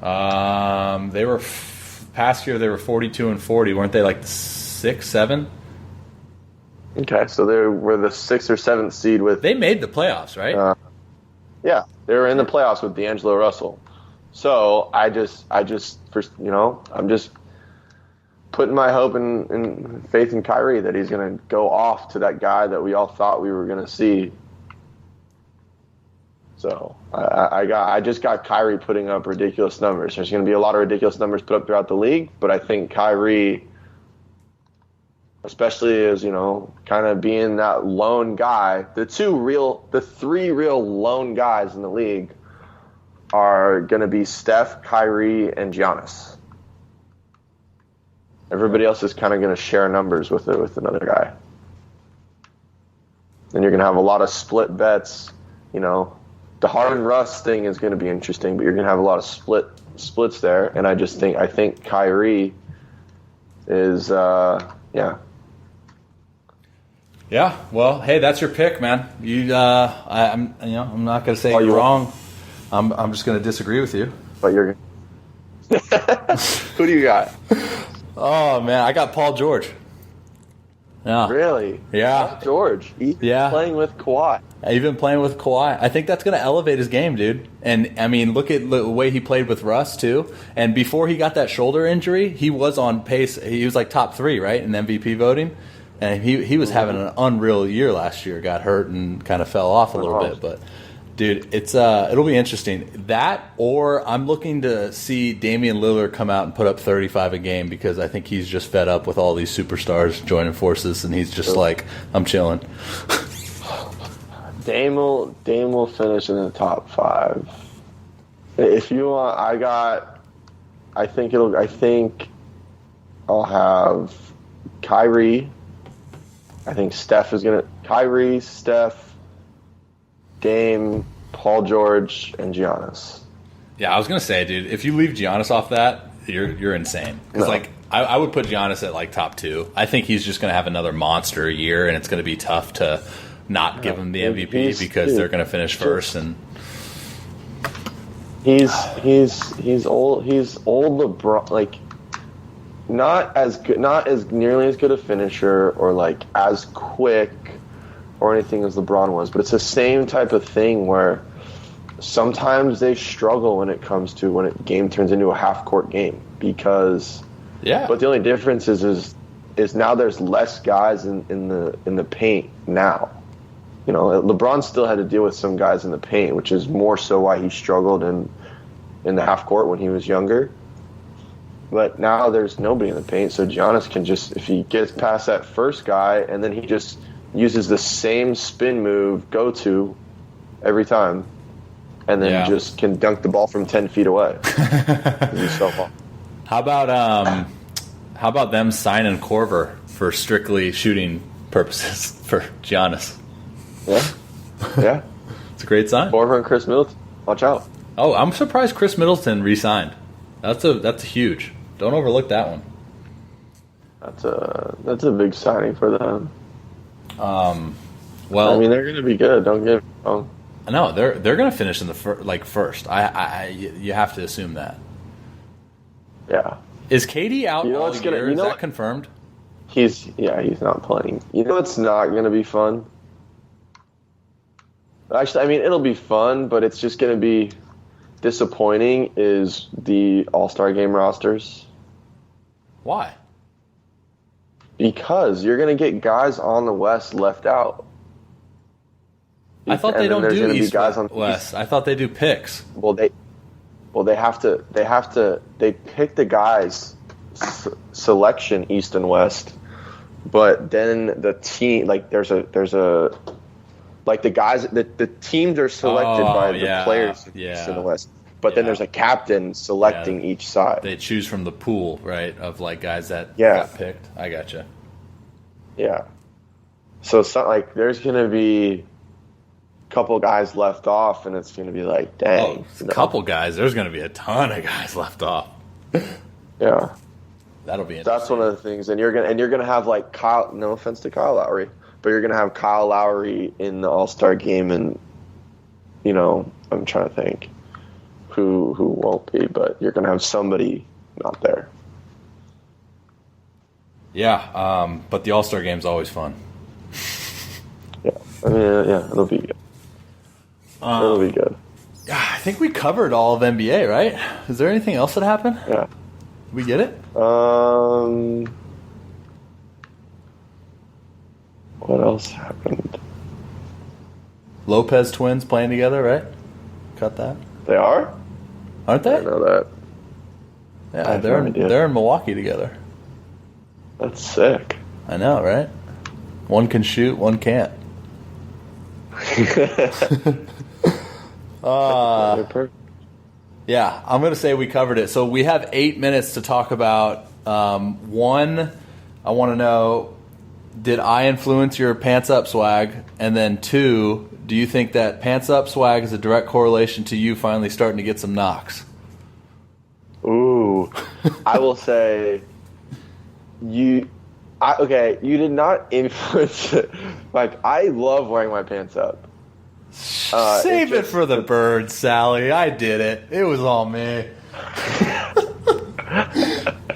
They were past year. They were 42-40. Weren't they like 6, 7? Okay, so they were the 6th or 7th seed with. They made the playoffs, right? Yeah, they were in the playoffs with D'Angelo Russell. So I'm just putting my hope and faith in Kyrie that he's going to go off to that guy that we all thought we were going to see. So I just got Kyrie putting up ridiculous numbers. There's going to be a lot of ridiculous numbers put up throughout the league, but I think Kyrie, especially as, kind of being that lone guy, the 3 real lone guys in the league are going to be Steph, Kyrie, and Giannis. Everybody else is kind of going to share numbers with another guy. And you're going to have a lot of split bets. The Harden-Russ thing is going to be interesting, but you're going to have a lot of splits there. And I think Kyrie is, yeah. Yeah. Well, hey, that's your pick, man. I'm not going to say you're wrong. I'm just going to disagree with you. But you're. Who do you got? Oh man, I got Paul George. Yeah. Really? Yeah. Paul George. He's playing with Kawhi. Even playing with Kawhi. I think that's going to elevate his game, dude. And, I mean, look at the way he played with Russ, too. And before he got that shoulder injury, he was on pace. He was like top 3, right, in MVP voting. And he was having an unreal year last year. Got hurt and kind of fell off a little bit. But, dude, it'll be interesting. That, or I'm looking to see Damian Lillard come out and put up 35 a game, because I think he's just fed up with all these superstars joining forces, and he's just like, I'm chilling. Dame will finish in the top 5. If you want, I think I'll have Kyrie. I think Steph is gonna Kyrie, Steph, Dame, Paul George, and Giannis. Yeah, I was gonna say, dude, if you leave Giannis off that, you're insane. Because I would put Giannis at like top 2. I think he's just gonna have another monster year, and it's gonna be tough to not give him the MVP because they're going to finish first. And he's old LeBron, like not as nearly as good a finisher or like as quick or anything as LeBron was, but it's the same type of thing where sometimes they struggle when a game turns into a half court game, because but the only difference is now there's less guys in the paint now. LeBron still had to deal with some guys in the paint, which is more so why he struggled in the half court when he was younger. But now there's nobody in the paint, so Giannis can just, if he gets past that first guy, and then he just uses the same spin move go-to every time, and then just can dunk the ball from 10 feet away. He's so fun. How about them signing Korver for strictly shooting purposes for Giannis? Yeah. It's a great sign. Korver and Chris Middleton. Watch out. Oh, I'm surprised Chris Middleton re-signed. That's huge. Don't overlook that one. That's a big signing for them. Well, I mean, they're going to be good. Don't get me wrong. No, they're going to finish in the first. You have to assume that. Yeah. Is KD out all year? Is that confirmed? He's not playing. You know what's not going to be fun? Actually, I mean, it'll be fun, but it's just going to be disappointing is the All-Star Game rosters. Why? Because you're going to get guys on the West left out. I thought they don't do East West. I thought they do picks. Well, they have to. They pick the guys selection East and West, but then the team, like there's a like the guys, the teams are selected by the players East and the West. But then there's a captain selecting each side. They choose from the pool, right, of like guys that Yeah. got picked. I gotcha. Yeah. So it's not like there's going to be a couple guys left off, and it's going to be like, dang. A couple guys. There's going to be a ton of guys left off. Yeah. That'll be interesting. That's one of the things, and you're gonna have like Kyle. No offense to Kyle Lowry, but you're gonna have Kyle Lowry in the All-Star game, and I'm trying to think who won't be, but you're gonna have somebody not there. Yeah, but the All-Star game's always fun. Yeah, I mean, it'll be good. It'll be good. Yeah, I think we covered all of NBA, right? Is there anything else that happened? Yeah. Did we get it? What else happened? Lopez twins playing together, right? Cut that. They are? Aren't I they? didn't know that. Yeah, they're in Milwaukee together. That's sick. I know, right? One can shoot, one can't. They're perfect. Yeah, I'm going to say we covered it. So we have 8 minutes to talk about. One, I want to know, did I influence your pants up swag? And then two, do you think that pants up swag is a direct correlation to you finally starting to get some knocks? Ooh, I will say you did not influence it. Like, I love wearing my pants up. Save it for the birds, Sally. I did it. It was all me.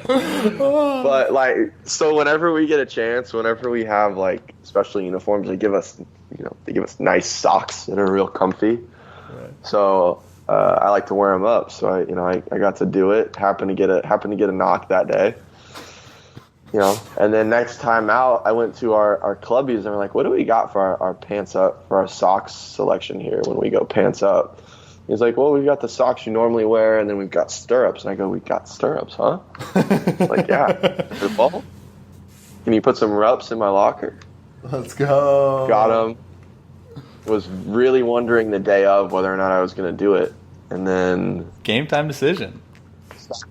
But like, so whenever we get a chance, whenever we have like special uniforms, they give us nice socks that are real comfy. Right. So I like to wear them up. So I got to do it. Happened to get a knock that day. And then next time out, I went to our clubbies and we're like, what do we got for our pants up, for our socks selection here when we go pants up? He's like, well, we've got the socks you normally wear, and then we've got stirrups. And I go, we got stirrups, huh? Like, yeah. Well, can you put some reps in my locker? Let's go. Got them. Was really wondering the day of whether or not I was going to do it. And then Game time decision. sat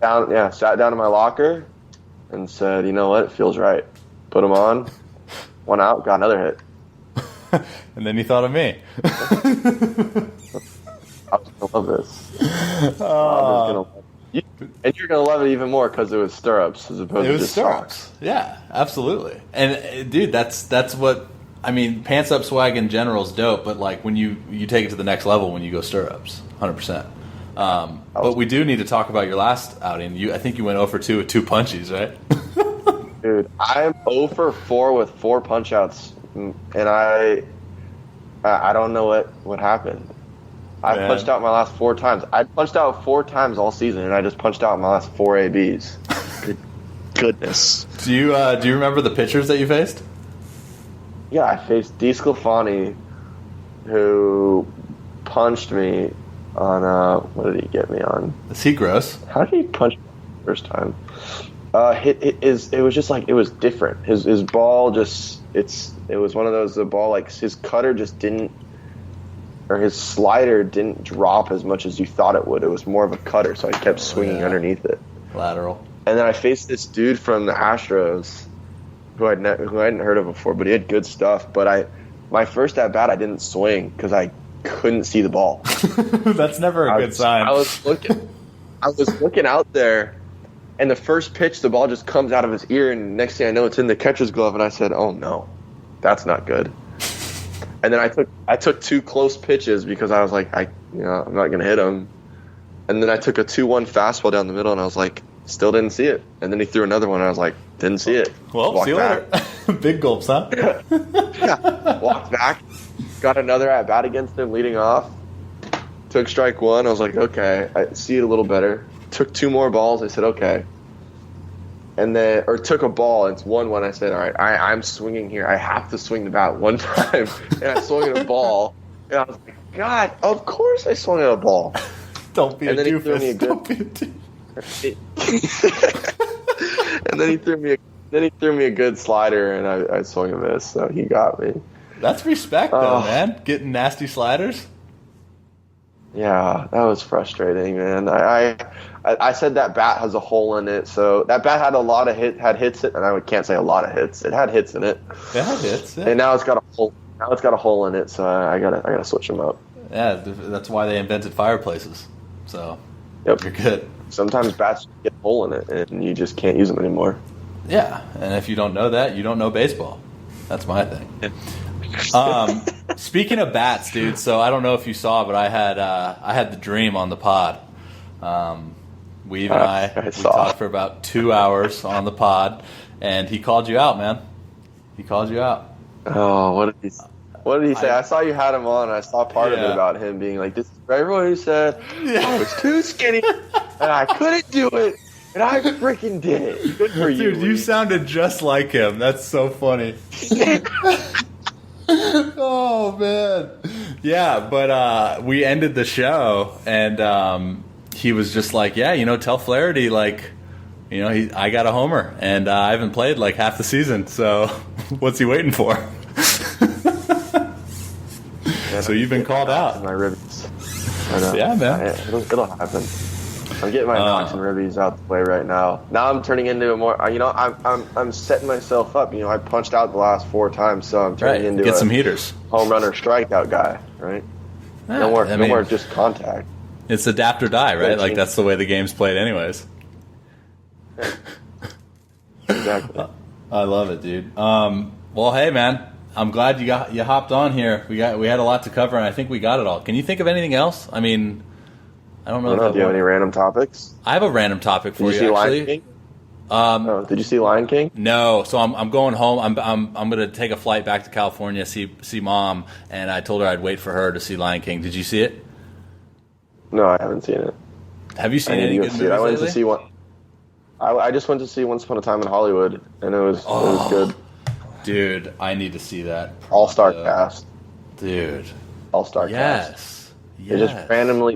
down in my locker and said, you know what, it feels right. Put them on, went out, got another hit. And then you thought of me. I was going to love this. And you're going to love it even more because it was stirrups as opposed to just socks. Yeah, absolutely. And, dude, that's what, I mean, pants up swag in general is dope, but, like, when you take it to the next level when you go stirrups, 100%. But we do need to talk about your last outing. I think you went 0 for 2 with 2 punchies, right? Dude, I'm 0 for 4 with 4 punch-outs, and I don't know what happened. I punched out my last 4 times. I punched out 4 times all season, and I just punched out my last 4 ABs. Goodness. Do you remember the pitchers that you faced? Yeah, I faced D. Sclafani, who punched me on, what did he get me on? Is he gross? How did he punch me the first time? It was just like, it was different. His ball just, it was one of those, the ball, like, his cutter just didn't, or his slider didn't drop as much as you thought it would. It was more of a cutter, so I kept swinging underneath it. Lateral. And then I faced this dude from the Astros who I hadn't heard of before, but he had good stuff. But my first at bat, I didn't swing because I couldn't see the ball. That's never a good sign. I was looking out there, and the first pitch, the ball just comes out of his ear, and next thing I know, it's in the catcher's glove, and I said, "Oh no, that's not good." And then I took 2 close pitches because I was like, I'm not gonna hit him. And then I took a 2-1 fastball down the middle, and I was like, still didn't see it. And then he threw another one, and I was like, didn't see it. Well, see you later. Big gulps, huh? Yeah. Walked back, got another at bat against him, leading off. Took strike 1. I was like, okay, I see it a little better. Took 2 more balls. I said, okay. And then, or took a ball, and it's 1-1. I said, all right, I'm swinging here. I have to swing the bat one time. And I swung at a ball, and I was like, God, of course I swung at a ball. Don't be and a then doofus. Don't be a doofus. And then he threw me a good slider, and I swung a miss, so he got me. That's respect, though, man. Getting nasty sliders. Yeah, that was frustrating, man. I said that bat has a hole in it, so that bat had a lot of hits, and I can't say a lot of hits. It had hits in it. It had hits, yeah. And now it's got a hole. Now it's got a hole in it, so I gotta switch them up. Yeah, that's why they invented fireplaces. So, Yep. you're good. Sometimes bats get a hole in it, and you just can't use them anymore. Yeah, and if you don't know that, you don't know baseball. That's my thing. Speaking of bats, dude. So I don't know if you saw, but I had the dream on the pod. We talked for about 2 hours on the pod, and he called you out, man. He called you out. Oh, what did he say? I saw you had him on, and I saw part of it about him being like, "This is everyone who said I was too skinny, and I couldn't do it, and I freaking did it." Good for you, dude. You sounded just like him. That's so funny. Oh man, yeah. But we ended the show, and he was just like, "Yeah, tell Flaherty, like, I got a homer, and I haven't played like half the season. So what's he waiting for?" So you've been called out. My ribbies. Yeah, man. It'll happen. I'm getting my knocks and ribbies out the way right now. Now I'm turning into a more. I'm setting myself up. I punched out the last 4 times, so I'm turning into get some heaters. Home runner strikeout guy. Right. No more just contact. It's adapt or die, right? Like that's the way the game's played, anyways. Exactly. I love it, dude. Well, hey, man. I'm glad you hopped on here. We had a lot to cover, and I think we got it all. Can you think of anything else? I mean, I don't know. Do you have any random topics? I have a random topic for you, actually. Did you see Lion King? No. So I'm going home. I'm going to take a flight back to California, see Mom, and I told her I'd wait for her to see Lion King. Did you see it? No, I haven't seen it. Have you seen any good movies I went lately? to see one. I just went to see Once Upon a Time in Hollywood, and it was good. Dude, I need to see that. All-star cast. Dude. All-star cast. Yes.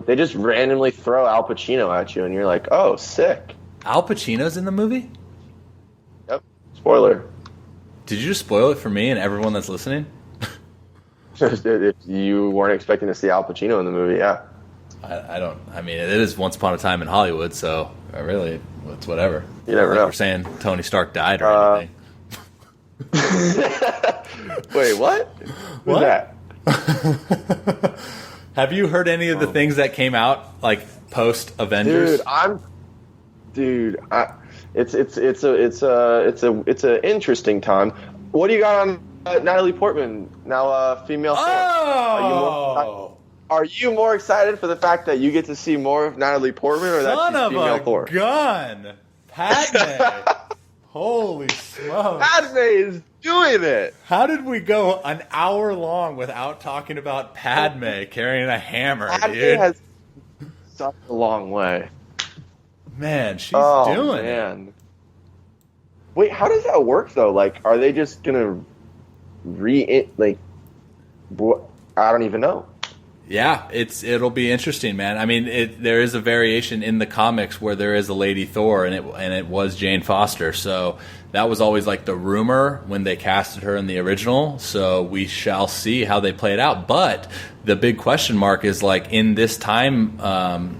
They just randomly throw Al Pacino at you, and you're like, oh, sick. Al Pacino's in the movie? Yep. Spoiler. Did you just spoil it for me and everyone that's listening? If you weren't expecting to see Al Pacino in the movie, yeah. I mean, it is Once Upon a Time in Hollywood, so really, it's whatever. You never know. We're saying Tony Stark died or anything. Wait, what? Who's that? Have you heard any of the things that came out like post Avengers? It's a interesting time. What do you got on Natalie Portman now? Female. Oh. Are you more excited for the fact that you get to see more of Natalie Portman, or that she's female Thor? Son of a gun, Padme. Holy smokes. Padme is doing it. How did we go an hour long without talking about Padme carrying a hammer, Padme dude? has such a long way. Man, she's doing it. Wait, how does that work, though? Like, are they just going to I don't even know. Yeah, it'll be interesting, man. I mean, there is a variation in the comics where there is a Lady Thor, and it was Jane Foster. So that was always like the rumor when they casted her in the original. So we shall see how they play it out. But the big question mark is like in this time,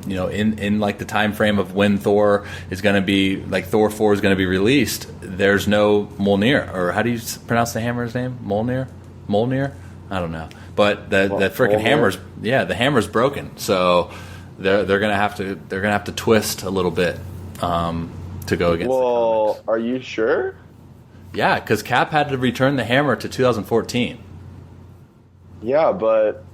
in like the time frame of when Thor is going to be like Thor 4 is going to be released. There's no Mjolnir, or how do you pronounce the hammer's name? Mjolnir? I don't know. But the freaking hammer's the hammer's broken, so they're gonna have to twist a little bit to go against. Well, are you sure? Yeah, because Cap had to return the hammer to 2014. Yeah, but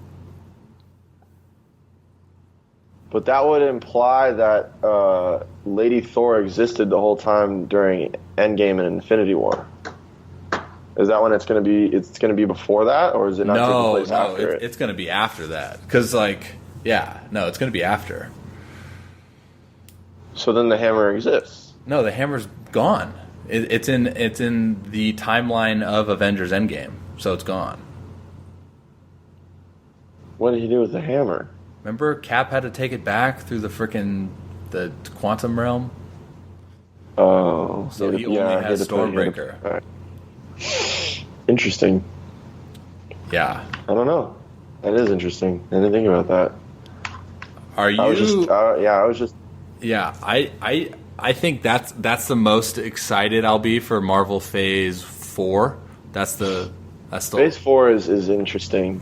that would imply that Lady Thor existed the whole time during Endgame and Infinity War. Is that when it's going to be? It's going to be before that, or is it not taking place after it? It's going to be after that. Because, it's going to be after. So then the hammer exists. No, the hammer's gone. It's in the timeline of Avengers Endgame, so it's gone. What did he do with the hammer? Remember, Cap had to take it back through the quantum realm. Oh, so he only has Stormbreaker. All right. Interesting. Yeah. I don't know. That is interesting. I didn't think about that. Are you? I was just, I was just. Yeah, I think that's the most excited I'll be for Marvel Phase 4. That's the Phase 4 is interesting.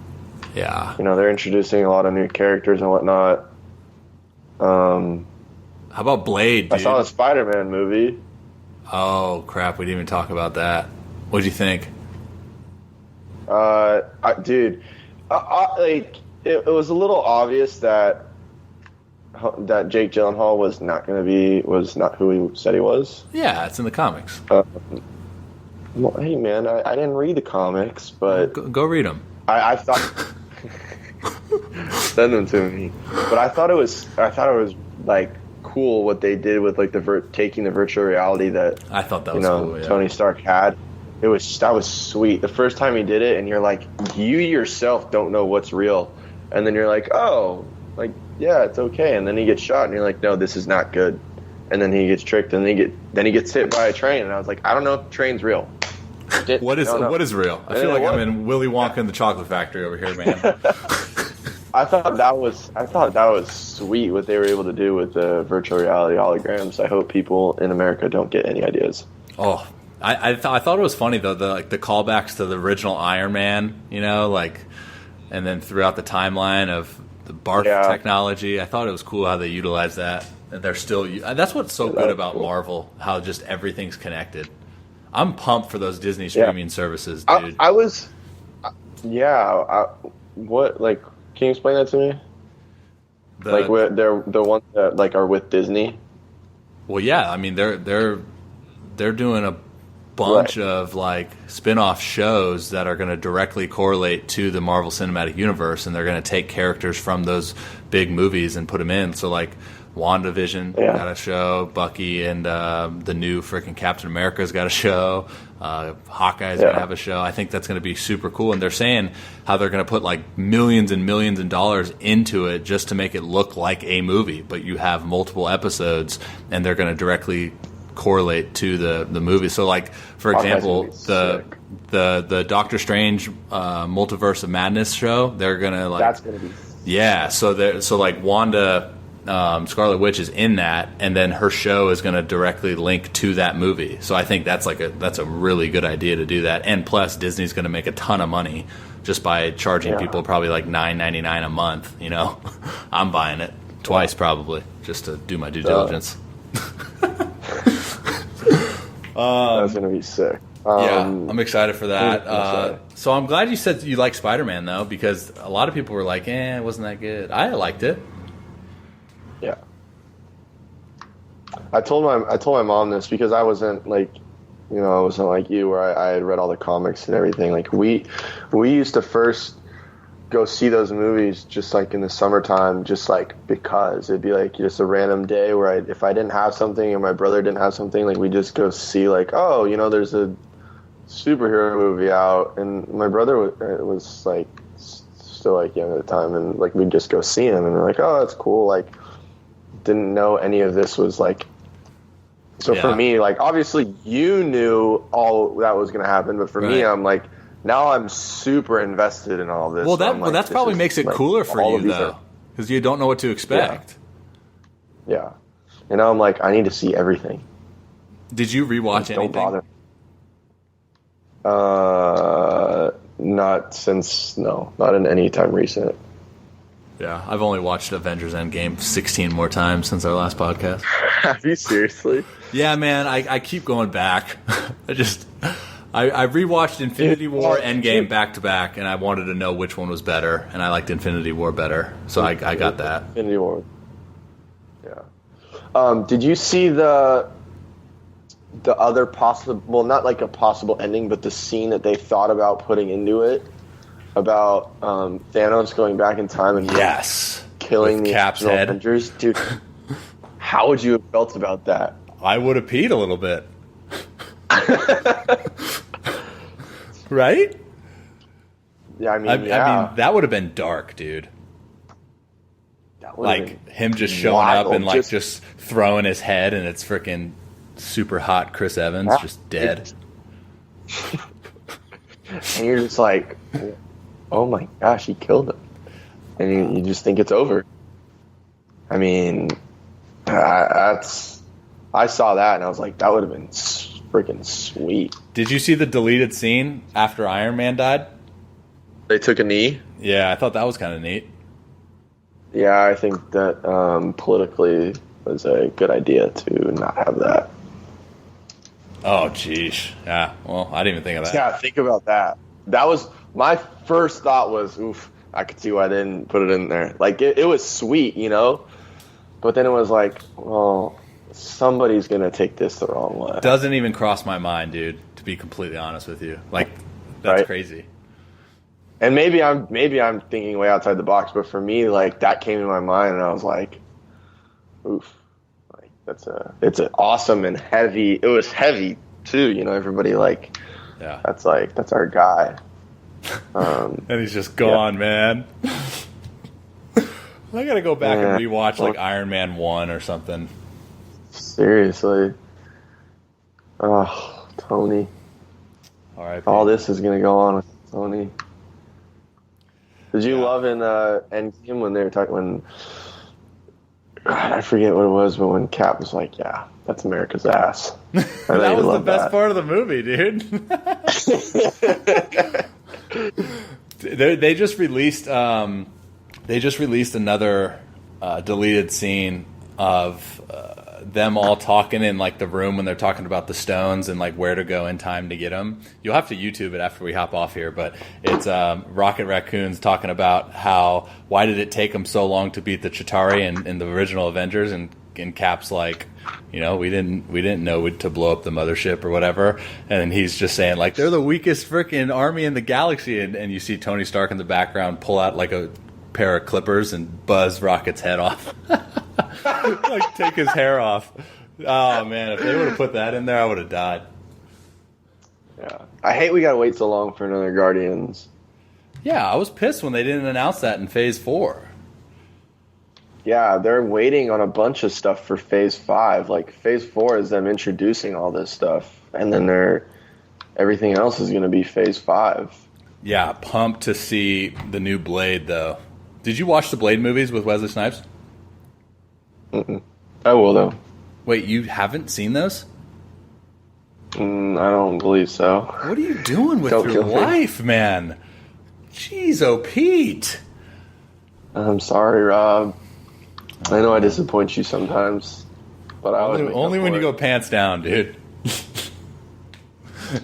Yeah. You know, they're introducing a lot of new characters and whatnot. How about Blade, dude? I saw the Spider-Man movie. Oh, crap. We didn't even talk about that. What'd you think? Dude, like, it was a little obvious that Jake Gyllenhaal was not who he said he was. Yeah, it's in the comics. Well, hey, man, I didn't read the comics, but... Go read them. I thought... Send them to me. But I thought it was like cool what they did with like taking the virtual reality that I thought that was cool, yeah. Tony Stark had. That was sweet. The first time he did it, and you're like, you yourself don't know what's real, and then you're like, oh, like yeah, it's okay, and then he gets shot, and you're like, no, this is not good, and then he gets tricked, and then he gets hit by a train, and I was like, I don't know if the train's real. What is real? I feel like I'm in Willy Wonka and the Chocolate Factory over here, man. I thought that was sweet what they were able to do with the virtual reality holograms. I hope people in America don't get any ideas. Oh, I thought it was funny though, the callbacks to the original Iron Man, you know, like, and then throughout the timeline of the barf technology. I thought it was cool how they utilized that. And they're still that's what's so good about Marvel, how just everything's connected. I'm pumped for those Disney streaming services, dude. I was, what, like, can you explain that to me? Like, they're the ones that like are with Disney. Well, yeah, I mean they're doing a bunch of like spin-off shows that are going to directly correlate to the Marvel Cinematic Universe, and they're going to take characters from those big movies and put them in. So like WandaVision got a show, Bucky and the new freaking Captain America's got a show, Hawkeye's going to have a show. I think that's going to be super cool, and they're saying how they're going to put like millions and millions of dollars into it just to make it look like a movie, but you have multiple episodes and they're going to directly correlate to the movie. So like, for example, the Doctor Strange Multiverse of Madness show, they're going to like, that's going to be so like Wanda Scarlet Witch is in that, and then her show is going to directly link to that movie. So I think that's a really good idea to do that. And plus, Disney's going to make a ton of money just by charging people probably like $9.99 a month. You know, I'm buying it twice probably just to do my due diligence. That's going to be sick. I'm excited for that. So I'm glad you said you like Spider-Man though, because a lot of people were like, it wasn't that good. I liked it. Yeah. I told my mom this because I wasn't like, I wasn't like you where I had read all the comics and everything. Like we used to first go see those movies just like in the summertime, just like because it'd be like just a random day where if I didn't have something or my brother didn't have something, like we just go see like, there's a superhero movie out, and my brother was like still like young at the time, and like we'd just go see him, and we're like, oh, that's cool. Like, didn't know any of this was like. So for me, like obviously you knew all that was going to happen, but for me, I'm like, now I'm super invested in all this. Well, that probably makes it cooler for you though, because you don't know what to expect. Yeah, and now I'm like, I need to see everything. Did you rewatch anything? Don't bother. Not in any time recent. Yeah, I've only watched Avengers Endgame 16 more times since our last podcast. Have you seriously? Yeah, man, I keep going back. I rewatched Infinity War, Endgame back to back, and I wanted to know which one was better, and I liked Infinity War better, so I got that. Infinity War. Yeah. Did you see the other possible, well, not like a possible ending, but the scene that they thought about putting into it about Thanos going back in time and killing the Cap's head. Avengers? Dude, how would you have felt about that? I would have peed a little bit. Right? Yeah, I mean, that would have been dark, dude. Like him just showing up and like just throwing his head, and it's freaking super hot Chris Evans just dead. And you're just like, oh my gosh, he killed him. And you just think it's over. I mean, I saw that and I was like, that would have been freaking sweet. Did you see the deleted scene after Iron Man died? They took a knee? Yeah, I thought that was kind of neat. Yeah, I think that politically was a good idea to not have that. Oh, geez. Yeah, well, I didn't even think of that. Yeah, think about that. That was my first thought was, oof, I could see why they didn't put it in there. Like, it was sweet, you know? But then it was like, well, somebody's going to take this the wrong way. Doesn't even cross my mind, dude, to be completely honest with you. Like, that's Right? crazy. And maybe I'm thinking way outside the box, but for me, like, that came to my mind and I was like, oof. Like, it's an awesome and heavy. It was heavy too, you know, everybody like, Yeah. that's our guy. And he's just gone, man. I gotta go back and rewatch like Iron Man 1 or something. Seriously. Oh, Tony. All right. All this is going to go on with Tony. Did you love in Endgame when they were talking, when, God, I forget what it was, but when Cap was like, yeah, that's America's ass. That was the best part of the movie, dude. They just released another deleted scene of them all talking in like the room when they're talking about the stones and like where to go in time to get them. You'll have to YouTube it after we hop off here, but it's Rocket Raccoon's talking about why did it take them so long to beat the Chitauri in the original Avengers, and Cap's like, you know, we didn't know to blow up the mothership or whatever, and he's just saying like they're the weakest freaking army in the galaxy, and you see Tony Stark in the background pull out like a pair of clippers and buzz Rocket's head off. Like take his hair off. Oh man, if they would have put that in there, I would have died. Yeah, I hate we gotta wait so long for another Guardians. Yeah, I was pissed when they didn't announce that in Phase 4. Yeah, they're waiting on a bunch of stuff for Phase 5. Like, Phase 4 is them introducing all this stuff, and then everything else is going to be Phase 5. Yeah, pumped to see the new Blade, though. Did you watch the Blade movies with Wesley Snipes? Mm-mm. I will, though. Wait, you haven't seen those? I don't believe so. What are you doing with your life, man? Jeez, oh, Pete. I'm sorry, Rob. I know I disappoint you sometimes, but I only when you go pants down, dude.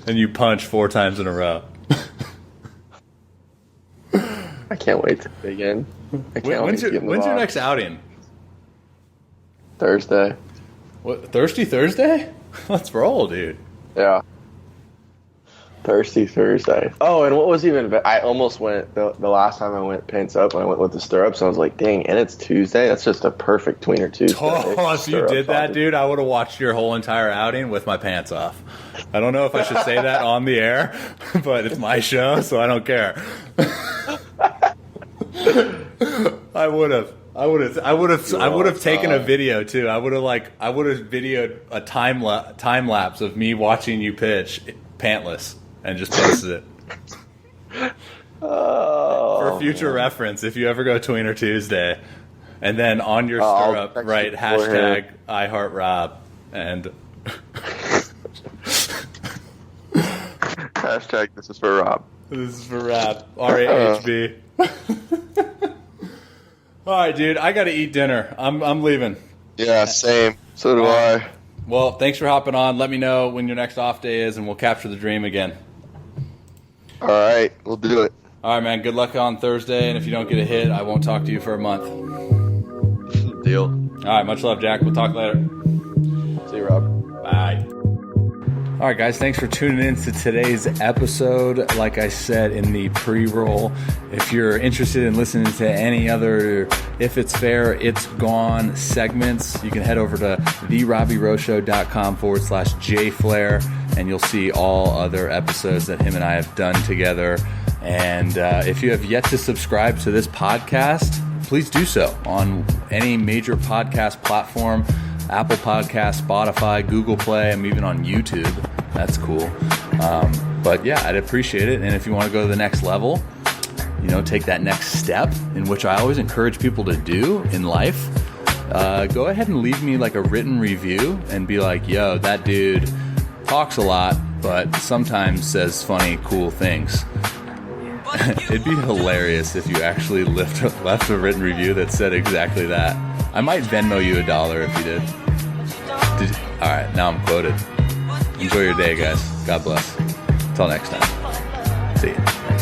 And you punch 4 times in a row. I can't wait to begin. When's your next outing? Thursday. What, Thirsty Thursday? Let's roll, dude. Yeah. Thirsty Thursday. Oh, and what was even... I almost went... The last time I went pants up, when I went with the Stirrups, I was like, dang, and it's Tuesday? That's just a perfect tweener Tuesday. Oh, if you did that, dude, I would have watched your whole entire outing with my pants off. I don't know if I should say that on the air, but it's my show, so I don't care. I would have taken a video too. I would have videoed a time lapse of me watching you pitch pantless and just posted it. For future reference, if you ever go Tweener Tuesday, and then on your stirrup, write hashtag #iHeartRob and hashtag this is for Rob. This is for Rob. RAHB. All right, dude. I got to eat dinner. I'm leaving. Yeah, same. So do I. Well, thanks for hopping on. Let me know when your next off day is, and we'll capture the dream again. All right, we'll do it. All right, man. Good luck on Thursday, and if you don't get a hit, I won't talk to you for a month. Deal. All right, much love, Jack. We'll talk later. See you, Rob. Bye. All right, guys, thanks for tuning in to today's episode. Like I said in the pre-roll, if you're interested in listening to any other If It's Fair, It's Gone segments, you can head over to therobbyrowshow.com/jflair, and you'll see all other episodes that him and I have done together. And if you have yet to subscribe to this podcast, please do so on any major podcast platform. Apple Podcasts, Spotify, Google Play. I'm even on YouTube. That's cool. But yeah, I'd appreciate it. And if you want to go to the next level, take that next step, in which I always encourage people to do in life, go ahead and leave me like a written review and be like, yo, that dude talks a lot, but sometimes says funny, cool things. It'd be hilarious if you actually left a written review that said exactly that. I might Venmo you $1 if you did. All right, now I'm quoted. Enjoy your day, guys. God bless. Until next time. See ya.